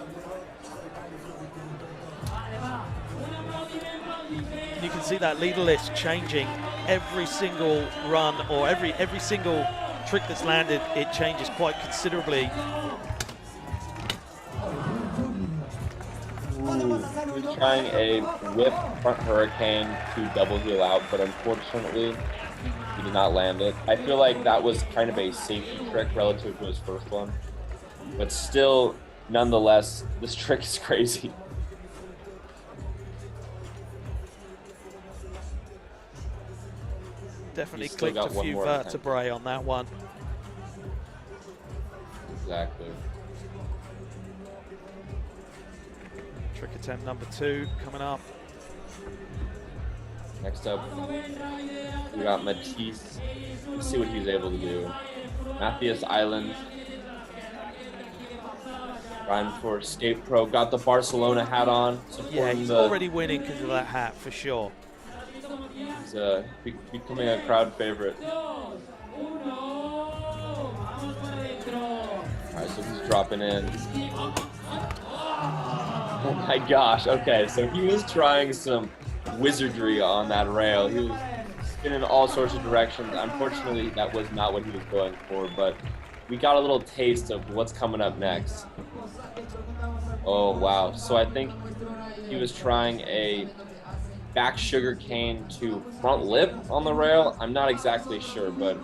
You can see that leader list changing every single run, or every single trick that's landed, it changes quite considerably. Ooh, he was trying a whip front hurricane to double heel out, but unfortunately he did not land it. I feel like that was kind of a safety trick relative to his first one, but still, nonetheless, this trick is crazy. Definitely clicked a few vertebrae on that one. Exactly. Trick attempt number 2 coming up. Next up, we got Matisse. Let's see what he's able to do. Mathias Island. Ryan for Skate Pro. Got the Barcelona hat on. Yeah, he's already winning because of that hat, for sure. He's becoming a crowd favorite. Alright, so he's dropping in. Oh my gosh, okay, so he was trying some wizardry on that rail. He was spinning all sorts of directions. Unfortunately, that was not what he was going for, but we got a little taste of what's coming up next. Oh, wow. So I think he was trying a back sugar cane to front lip on the rail. I'm not exactly sure, but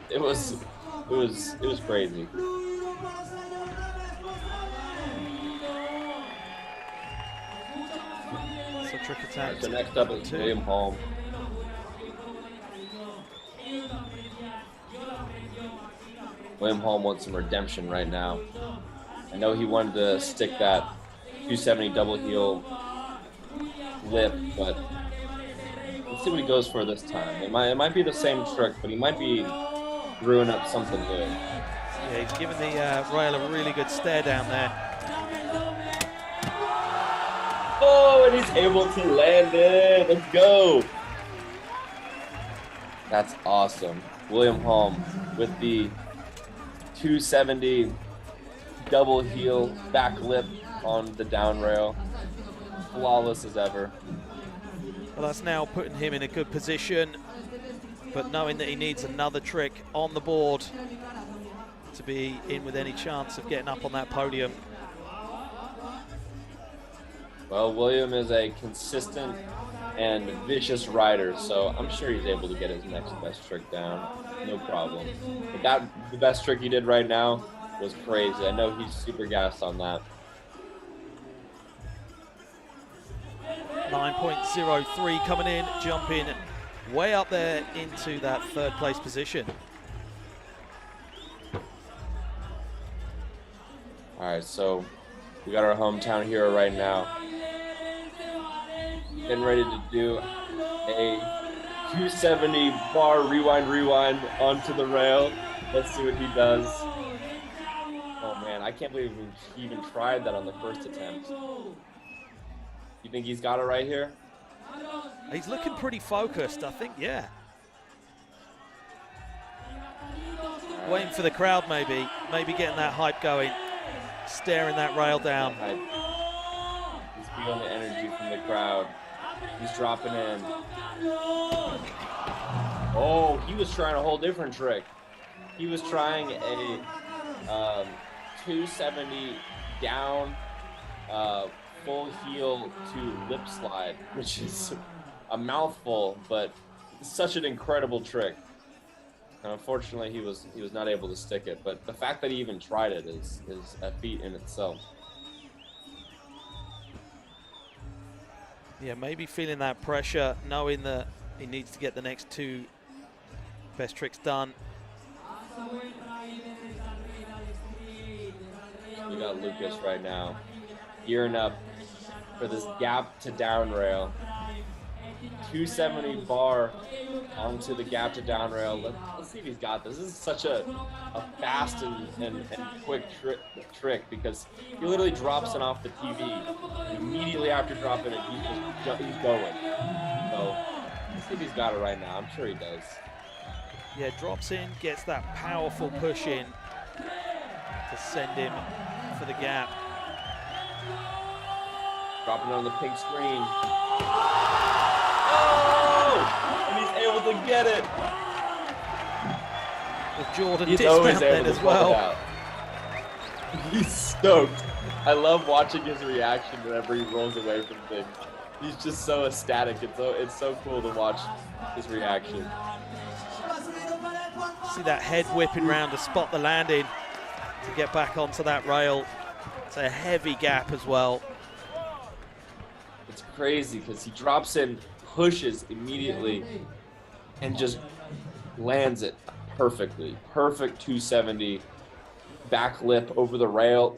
it was crazy. So trick attempt. So next up is William Holm. William Holm wants some redemption right now. I know he wanted to stick that 270 double heel lip, but let's see what he goes for this time. It might be the same trick, but he might be brewing up something new. Yeah, he's giving the rail a really good stare down there. Oh, and he's able to land it. Let's go. That's awesome. William Holm with the 270 double heel back lip on the down rail. Flawless as ever. Well, that's now putting him in a good position, but knowing that he needs another trick on the board to be in with any chance of getting up on that podium. Well, William is a consistent and vicious rider, so I'm sure he's able to get his next best trick down. No problem. But the best trick he did right now was crazy. I know he's super gassed on that. 9.03 coming in, jumping way up there into that third place position. All right, so we got our hometown hero right now. Getting ready to do a 270 bar rewind onto the rail. Let's see what he does. Oh man, I can't believe he even tried that on the first attempt. You think he's got it right here? He's looking pretty focused, I think, yeah. Waiting for the crowd maybe getting that hype going, staring that rail down. He's feeling the energy from the crowd. He's dropping in. Oh, he was trying a whole different trick. He was trying a 270 down full heel to lip slide, which is a mouthful, but such an incredible trick. And unfortunately, he was not able to stick it. But the fact that he even tried it is a feat in itself. Yeah, maybe feeling that pressure, knowing that he needs to get the next two best tricks done. We got Lucas right now, gearing up for this gap to down rail. 270 bar onto the gap to down rail. Let's see if he's got this. This is such a fast and quick trick because he literally drops it off the TV. Immediately after dropping it, he's going. So let's see if he's got it right now. I'm sure he does. Yeah, drops in, gets that powerful push in to send him for the gap. Dropping on the pink screen. Oh! And he's able to get it. With Jordan He's always dismount able then to as well. pull it out. He's stoked. I love watching his reaction whenever he rolls away from things. He's just so ecstatic. It's so cool to watch his reaction. See that head whipping round to spot the landing to get back onto that rail. It's a heavy gap as well. It's crazy because he drops in, pushes immediately, and just lands it perfectly. Perfect 270 back lip over the rail,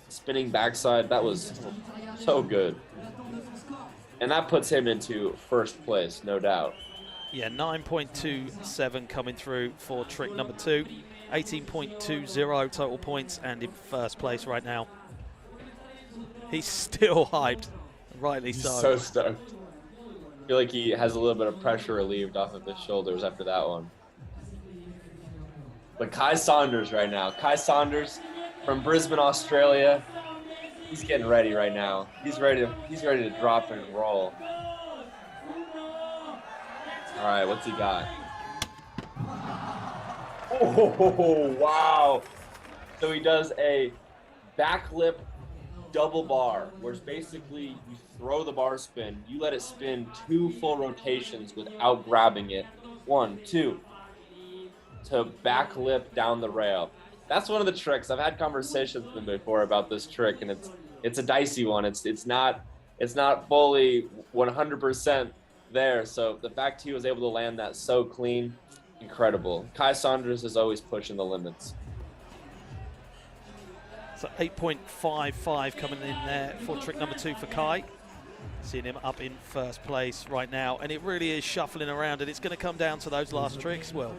spinning backside. That was so good. And that puts him into first place, no doubt. Yeah, 9.27 coming through for trick number 2. 18.20 total points and in first place right now. He's still hyped, rightly so. He's so stoked. I feel like he has a little bit of pressure relieved off of his shoulders after that one. But Kai Saunders right now. Kai Saunders from Brisbane, Australia. He's getting ready right now. He's ready to drop and roll. All right, what's he got? Oh, wow. So he does a back lip double bar, where it's basically you throw the bar spin, you let it spin 2 full rotations without grabbing it. 1, 2, to back lip down the rail. That's one of the tricks. I've had conversations with him before about this trick, and it's a dicey one. It's not fully 100% there. So the fact he was able to land that so clean, incredible. Kai Saunders is always pushing the limits. So 8.55 coming in there for trick number 2 for Kai. Seeing him up in first place right now, and it really is shuffling around, and it's going to come down to those last tricks, Will.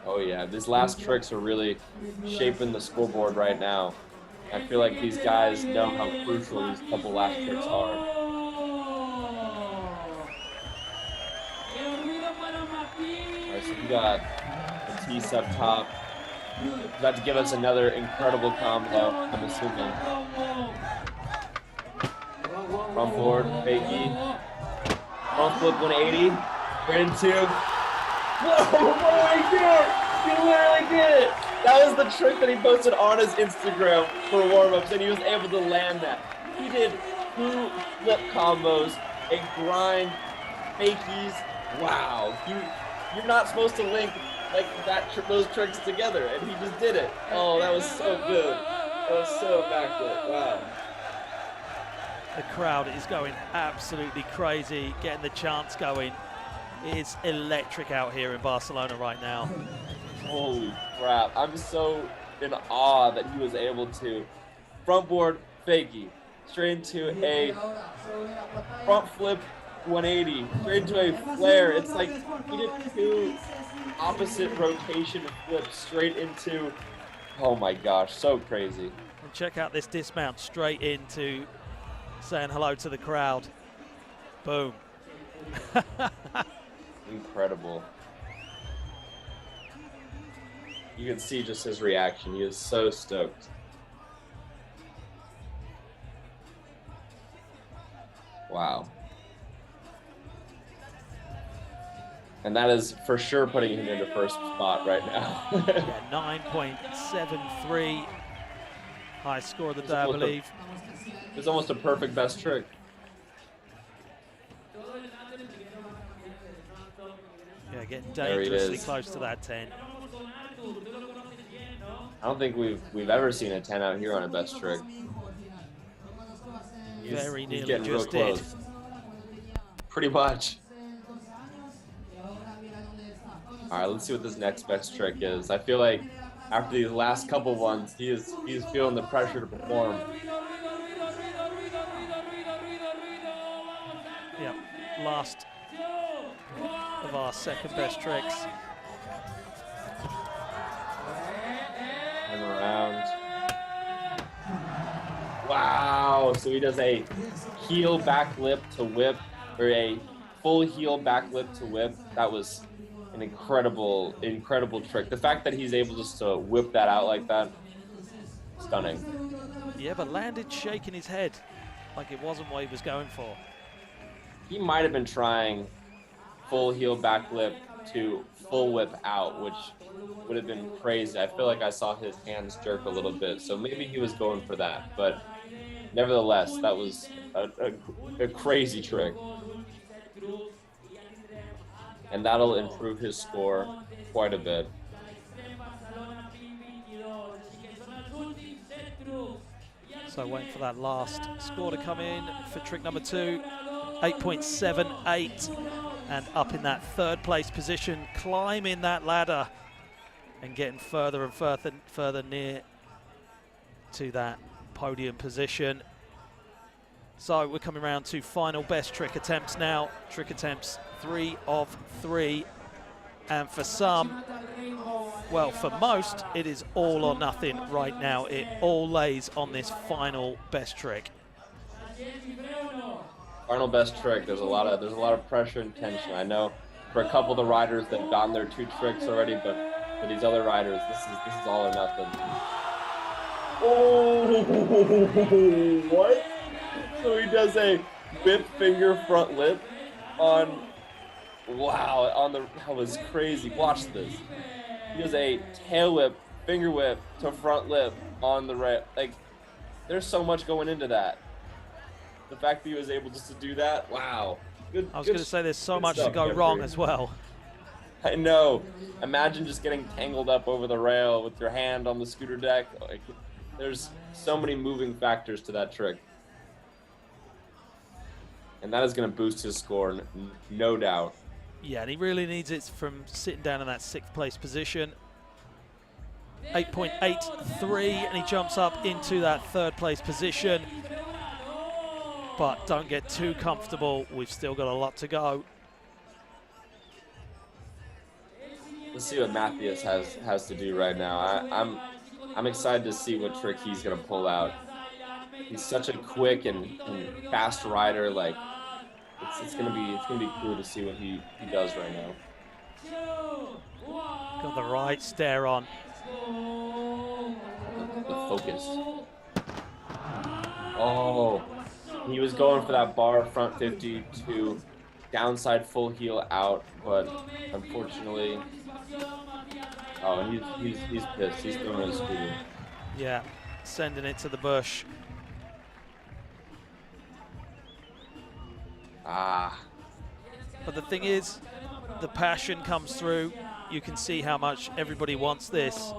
Oh yeah, these last tricks are really shaping the scoreboard right now. I feel like these guys know how crucial these couple last tricks are. Alright, so we got Matisse up top. About to give us another incredible combo, I'm assuming. Front board, fakie. Front flip 180. Right into. Whoa! Oh, he did it! He literally did it! That was the trick that he posted on his Instagram for warm-ups, and he was able to land that. He did 2 flip combos, a grind, fakies. Wow! You're not supposed to link like those tricks together, and he just did it. Oh, that was so good. That was so immaculate. Wow. The crowd is going absolutely crazy, getting the chants going. It is electric out here in Barcelona right now. Holy crap. I'm so in awe that he was able to front board fakie, straight into a front flip 180, straight into a flare. It's like he did 2 opposite rotation flips straight into, oh my gosh, so crazy. And check out this dismount straight into saying hello to the crowd. Boom. Incredible. You can see just his reaction. He is so stoked. Wow. And that is for sure putting him into first spot right now. Yeah, 9.73. Highest score of the day, I believe. It's almost a perfect best trick. Yeah, getting dangerously close to that 10. I don't think we've ever seen a 10 out here on a best trick. Very he's nearly getting just real did. close. Pretty much. All right, let's see what this next best trick is. I feel like after these last couple ones, he's feeling the pressure to perform. Yep, last of our second best tricks. Turn around. Wow, so he does a heel back lip to whip, or a full heel back lip to whip. That was an incredible trick. The fact that he's able just to whip that out like that, stunning. Yeah, but landed shaking his head like it wasn't what he was going for. He might have been trying full heel back lip to full whip out, which would have been crazy. I feel like I saw his hands jerk a little bit, so maybe he was going for that. But nevertheless, that was a crazy trick. And that'll improve his score quite a bit. So waiting for that last score to come in for trick number 2, 8.78, and up in that 3rd place position, climbing that ladder and getting further and further near to that podium position. So we're coming around to final best trick attempts now. Trick attempts 3 of 3. And for some, well, for most, it is all or nothing right now. It all lays on this final best trick. Final best trick. There's a lot of pressure and tension. I know for a couple of the riders that have gotten their 2 tricks already, but for these other riders, this is all or nothing. Oh, what? So he does a whip finger front lip on, wow, that was crazy. Watch this. He does a tail whip, finger whip to front lip on the rail. Like, there's so much going into that. The fact that he was able just to do that, wow. Good. I was going to say there's so much to go wrong as well. I know. Imagine just getting tangled up over the rail with your hand on the scooter deck. Like, there's so many moving factors to that trick. And that is going to boost his score, no doubt. Yeah, and he really needs it from sitting down in that 6th place position. 8.83, and he jumps up into that 3rd place position. But don't get too comfortable. We've still got a lot to go. Let's see what Mathias has to do right now. I'm excited to see what trick he's going to pull out. He's such a quick and fast rider. Like, it's gonna be cool to see what he does right now. Got the right stare on. The focus. Oh, he was going for that bar front 50 to downside full heel out, but unfortunately, oh, he's pissed. He's throwing his scooter. Yeah, sending it to the bush. Ah. But the thing is, the passion comes through. You can see how much everybody wants this.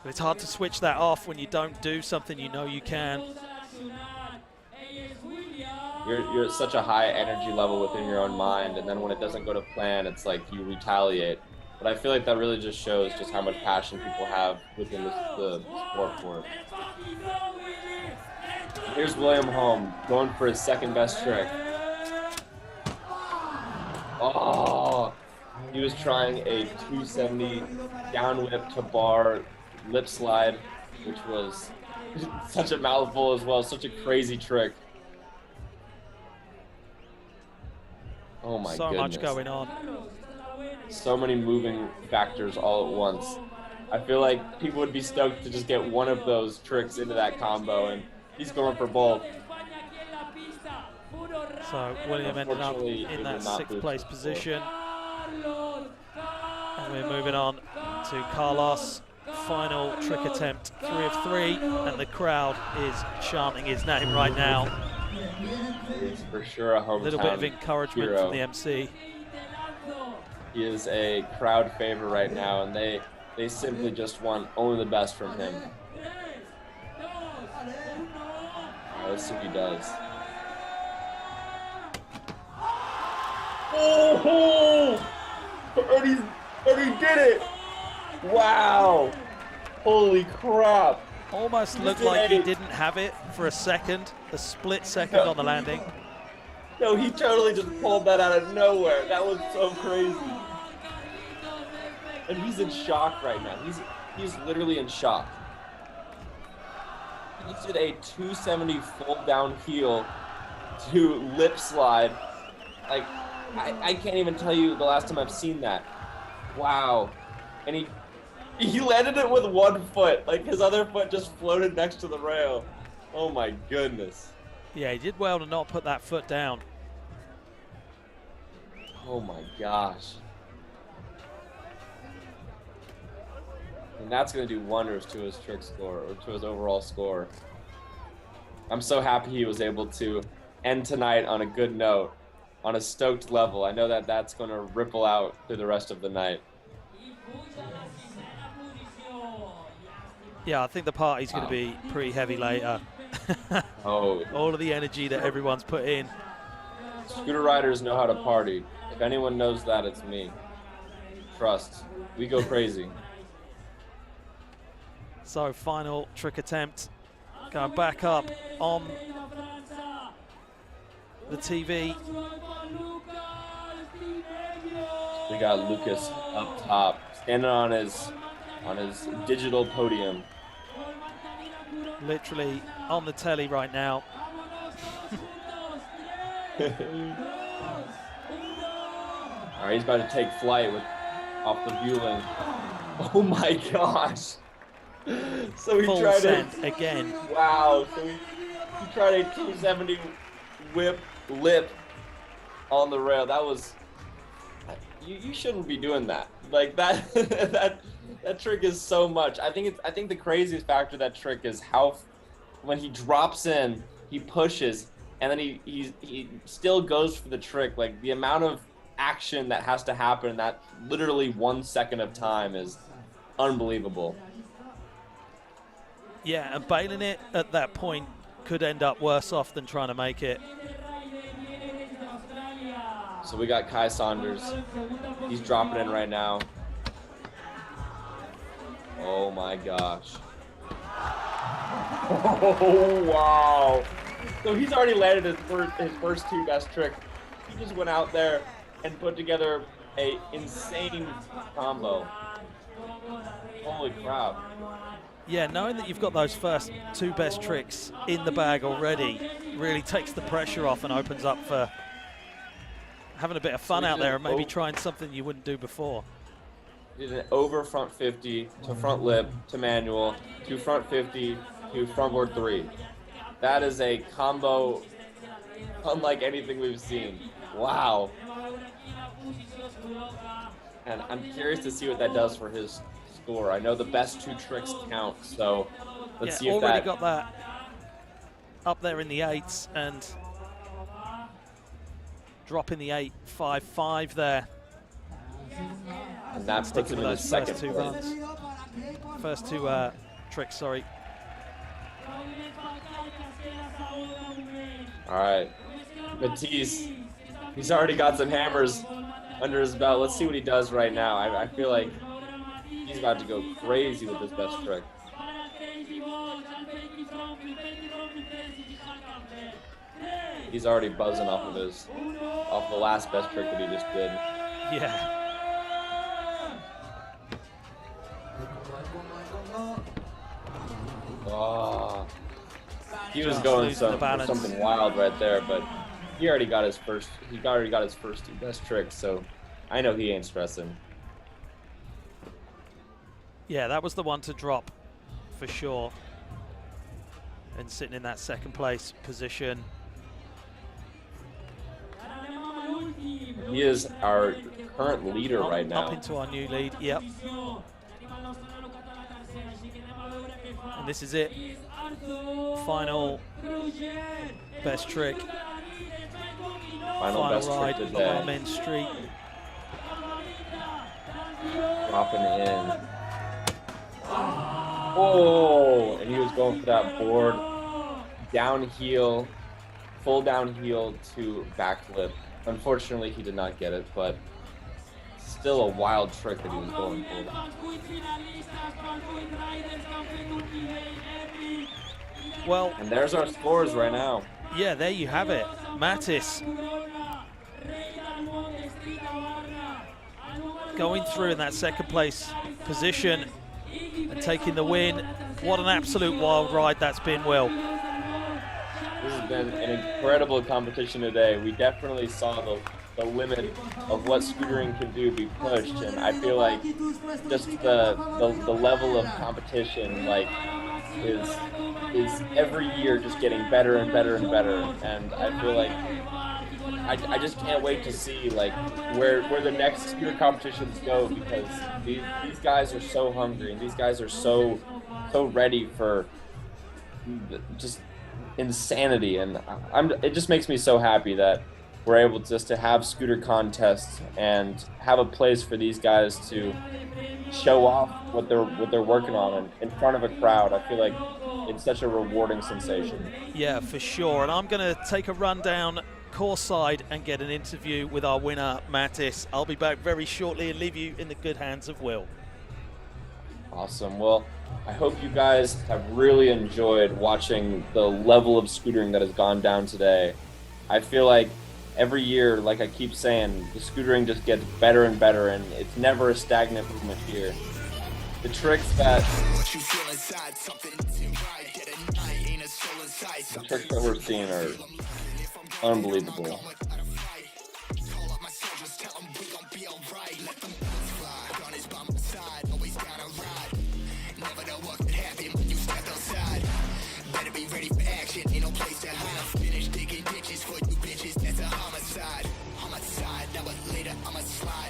But it's hard to switch that off when you don't do something you know you can. You're at such a high energy level within your own mind, and then when it doesn't go to plan, it's like you retaliate. But I feel like that really just shows just how much passion people have within the sport for it. Here's William Holm going for his second best trick. Oh, he was trying a 270 down whip to bar lip slide, which was such a mouthful as well, such a crazy trick. Oh my goodness. So much going on. So many moving factors all at once. I feel like people would be stoked to just get one of those tricks into that combo, and he's going for both. So William ended up in that 6th place position. And we're moving on to Carlos. Final trick attempt, 3 of 3, and the crowd is chanting his name right now. He's for sure a hometown A little bit of encouragement hero. from the MC. He is a crowd favorite right now, and they simply just want only the best from him. Let's see what he does. Oh! Perroni did it! Wow! Holy crap! Almost looked like he didn't have it for a second, a split second on the landing. No, he totally just pulled that out of nowhere. That was so crazy. And he's in shock right now. He's literally in shock. He did a 270 full down heel to lip slide. Like, I can't even tell you the last time I've seen that. Wow. And he landed it with one foot. Like, his other foot just floated next to the rail. Oh my goodness. Yeah, he did well to not put that foot down. Oh my gosh. And that's going to do wonders to his trick score, or to his overall score. I'm so happy he was able to end tonight on a good note, on a stoked level. I know that that's going to ripple out through the rest of the night. Yeah, I think the party's going to be pretty heavy later. Oh. All of the energy that everyone's put in. Scooter riders know how to party. If anyone knows that, it's me. Trust. We go crazy. So final trick attempt. Going back up on the TV. We got Lucas up top, standing on his digital podium. Literally on the telly right now. All right, he's about to take flight off the Bueling. Oh my gosh! So he Full tried send again. Wow! So he tried a 270 whip lip on the rail. That was. You shouldn't be doing that. Like that that trick is so much. I think the craziest factor of that trick is how when he drops in, he pushes, and then he still goes for the trick. Like the amount of action that has to happen in that literally 1 second of time is unbelievable. Yeah, and bailing it at that point could end up worse off than trying to make it. So we got Kai Saunders. He's dropping in right now. Oh my gosh. Oh wow. So he's already landed his first 2 best tricks. He just went out there and put together a insane combo. Holy crap. Yeah, knowing that you've got those first 2 best tricks in the bag already really takes the pressure off and opens up for having a bit of fun out there and maybe trying something you wouldn't do before. He did an over front 50 to front lip to manual to front 50 to front board 3. That is a combo unlike anything we've seen. Wow. And I'm curious to see what that does for his score. I know the best 2 tricks count, so let's see if already that... got that up there in the 8s and dropping the 8.55 there. And that puts him in his second first 2 place. runs. First 2 tricks, sorry. All right, Matisse, he's already got some hammers under his belt. Let's see what he does right now. I feel like he's about to go crazy with this best trick. He's already buzzing off the last best trick that he just did. Yeah. Oh, he was going for something wild right there, but he already got his first. He already got his first 2 best tricks, so I know he ain't stressing. Yeah, that was the one to drop for sure. And sitting in that second place position. He is our current leader right now. Up into our new lead, yep. And this is it. Final best trick. Final best ride trick of today. our men's street. Dropping in. Oh, and he was going for that board. Down heel, full down heel to backflip. Unfortunately, he did not get it, but still a wild trick that he was going for. Well, and there's our scores right now. Yeah, there you have it. Matisse going through in that second place position and taking the win. What an absolute wild ride that's been, Will. This has been an incredible competition today. We definitely saw the limit of what scootering can do be pushed, and I feel like just the level of competition is every year just getting better and better and better, and I feel like I just can't wait to see where the next scooter competitions go, because these guys are so hungry and these guys are so ready for just insanity, and it just makes me so happy that we're able just to have scooter contests and have a place for these guys to show off what they're working on in front of a crowd. I feel like it's such a rewarding sensation. Yeah, for sure. And I'm going to take a run down course side and get an interview with our winner, Matisse. I'll be back very shortly and leave you in the good hands of Will. Awesome. Well, I hope you guys have really enjoyed watching the level of scootering that has gone down today. I feel like every year, like I keep saying, the scootering just gets better and better, and it's never a stagnant movement here. The tricks that we're seeing are unbelievable.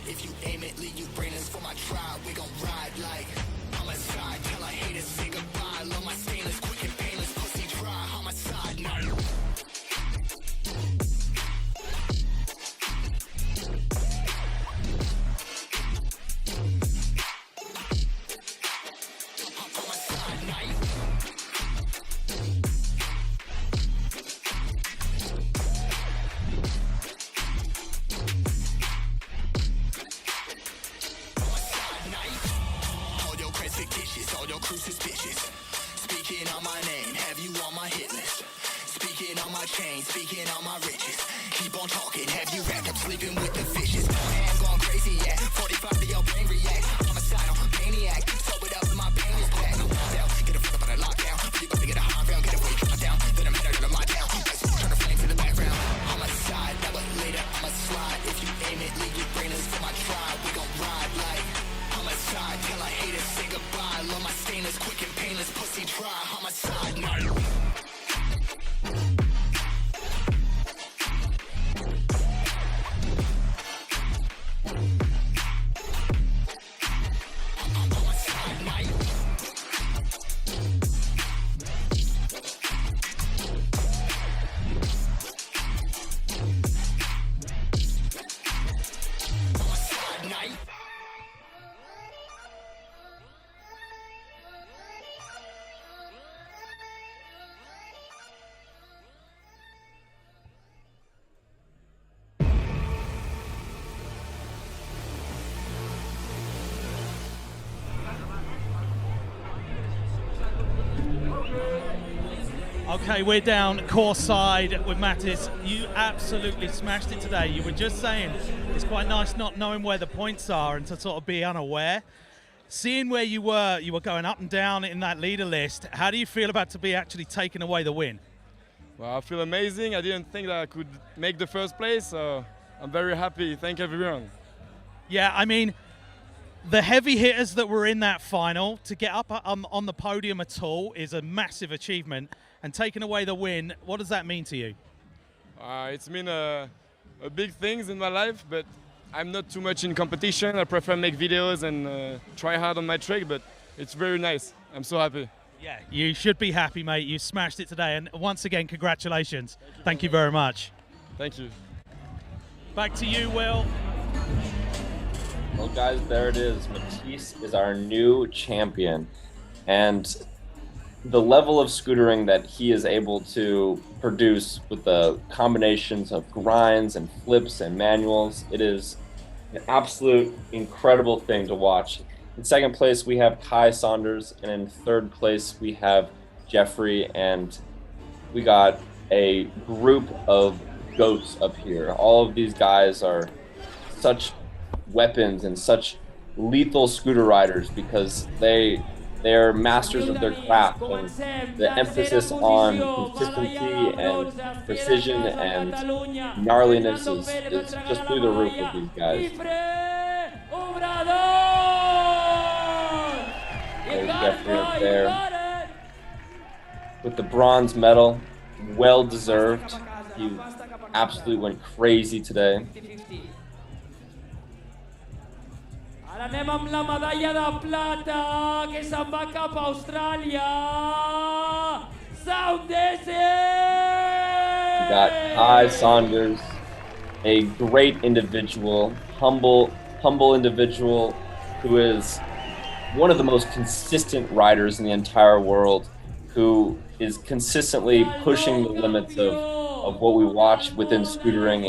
If you aim it, leave you brainless for my tribe. We gon' ride like homicide. Tell I hate it, say goodbye. Love my stainless, quick and painless. Pussy dry, homicide. No. Speaking on my riches, keep on talking. Have you wrapped up sleeping with the fishes? I'm going crazy, yeah. 45 to your brain react. Homicidal maniac. Sober it up in my pain is back. Get a flip up on a lockdown. You about to get a high round. Get away, drop down. Then I'm headed to my town. Turn the flames in the background. Homicide, now but later I'ma slide. If you aim it, leave you brainless for my tribe. We gon' ride like homicide. Okay, we're down course side with Matisse. You absolutely smashed it today. You were just saying it's quite nice not knowing where the points are and to sort of be unaware. Seeing where you were going up and down in that leader list. How do you feel about to be actually taking away the win? Well, I feel amazing. I didn't think that I could make the first place, so I'm very happy. Thank everyone. Yeah, I mean, the heavy hitters that were in that final, to get up on the podium at all is a massive achievement. And taking away the win, what does that mean to you? It's been a big things in my life, but I'm not too much in competition. I prefer make videos and try hard on my trick, but it's very nice. I'm so happy. Yeah, you should be happy, mate. You smashed it today. And once again, congratulations. Thank you very much. Thank you. Back to you, Will. Well, guys, there it is. Matisse is our new champion. And the level of scootering that he is able to produce with the combinations of grinds and flips and manuals, it is an absolute incredible thing to watch. In second place, we have Kai Saunders, and in third place, we have Jeffrey, and we got a group of goats up here. All of these guys are such weapons and such lethal scooter riders because they're masters of their craft, and the emphasis on consistency and precision and gnarliness is just through the roof with these guys. There's Jeffrey up there with the bronze medal, well deserved. He absolutely went crazy today. Ara anem amb la medalla de plata, que se'n va cap a Austràlia. Saunders! We got Kai Saunders, a great individual, humble individual who is one of the most consistent riders in the entire world, who is consistently pushing the limits of what we watch within scootering,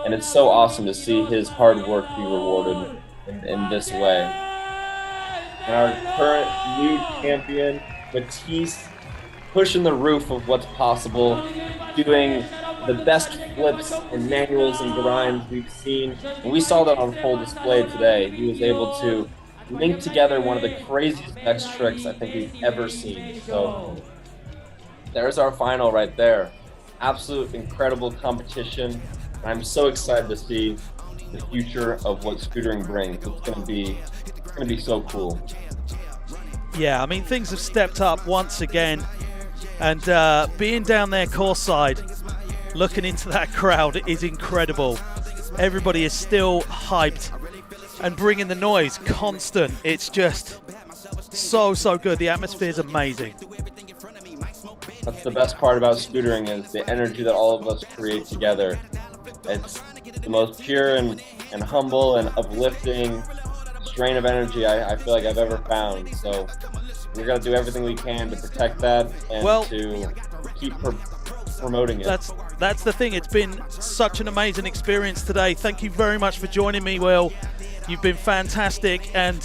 and it's so awesome to see his hard work be rewarded in this way. And our current new champion, Matisse, pushing the roof of what's possible, doing the best flips and manuals and grinds we've seen. And we saw that on full display today. He was able to link together one of the craziest X tricks I think we've ever seen. So there's our final right there. Absolute incredible competition. I'm so excited to see the future of what scootering brings. It's gonna be so cool. Yeah, I mean, things have stepped up once again, and being down there course side, looking into that crowd is incredible. Everybody is still hyped and bringing the noise constant. It's just so good. The atmosphere is amazing. That's the best part about scootering, is the energy that all of us create together. It's the most pure and humble and uplifting strain of energy I feel like I've ever found. So we're gonna do everything we can to protect that and to keep promoting it. That's the thing. It's been such an amazing experience today. Thank you very much for joining me, Will. You've been fantastic, and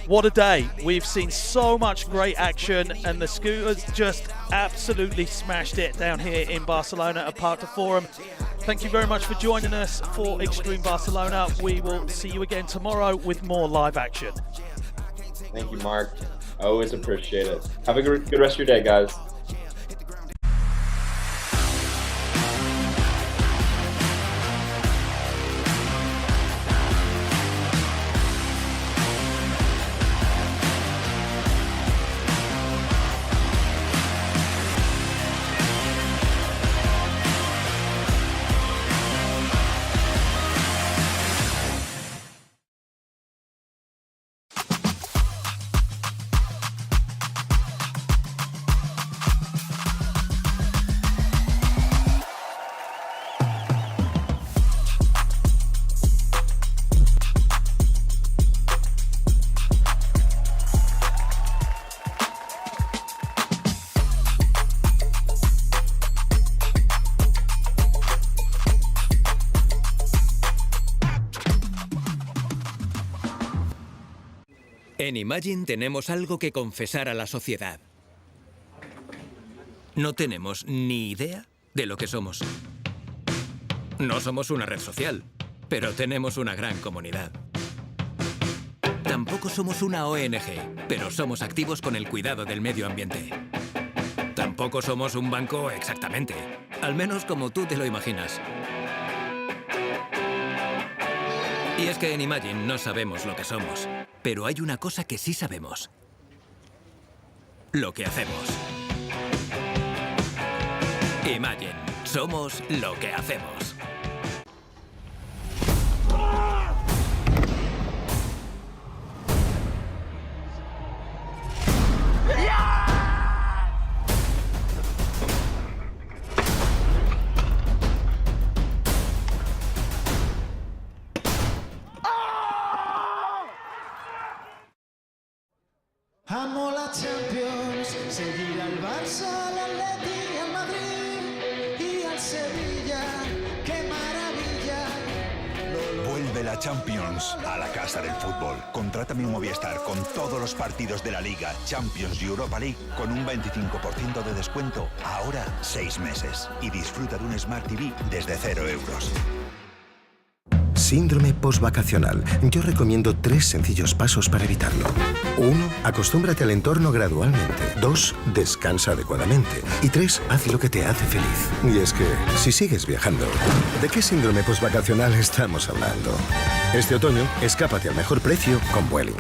what a day. We've seen so much great action, and the scooters just absolutely smashed it down here in Barcelona at Parc de Fòrum. Thank you very much for joining us for Extreme Barcelona. We will see you again tomorrow with more live action. Thank you, Mark. I always appreciate it. Have a good rest of your day, guys. En Imagine tenemos algo que confesar a la sociedad. no tenemos ni idea de lo que somos. No somos una red social, pero tenemos una gran comunidad. Tampoco somos una ONG, pero somos activos con el cuidado del medio ambiente. Tampoco somos un banco exactamente, al menos como tú te lo imaginas. Y es que en Imagine no sabemos lo que somos, pero hay una cosa que sí sabemos. Lo que hacemos. Imagine, somos lo que hacemos. Amo la Champions, seguir al Barça, al Atleti, al Madrid y al Sevilla, qué maravilla. Vuelve la Champions a la casa del fútbol. Contrátame un Movistar con todos los partidos de la Liga, Champions y Europa League con un 25% de descuento, ahora 6 meses. Y disfruta de un Smart TV desde 0 euros. Síndrome postvacacional. Yo recomiendo 3 sencillos pasos para evitarlo. 1. Acostúmbrate al entorno gradualmente. 2. Descansa adecuadamente. Y 3. Haz lo que te hace feliz. Y es que, si sigues viajando, ¿de qué síndrome postvacacional estamos hablando? Este otoño, escápate al mejor precio con Vueling.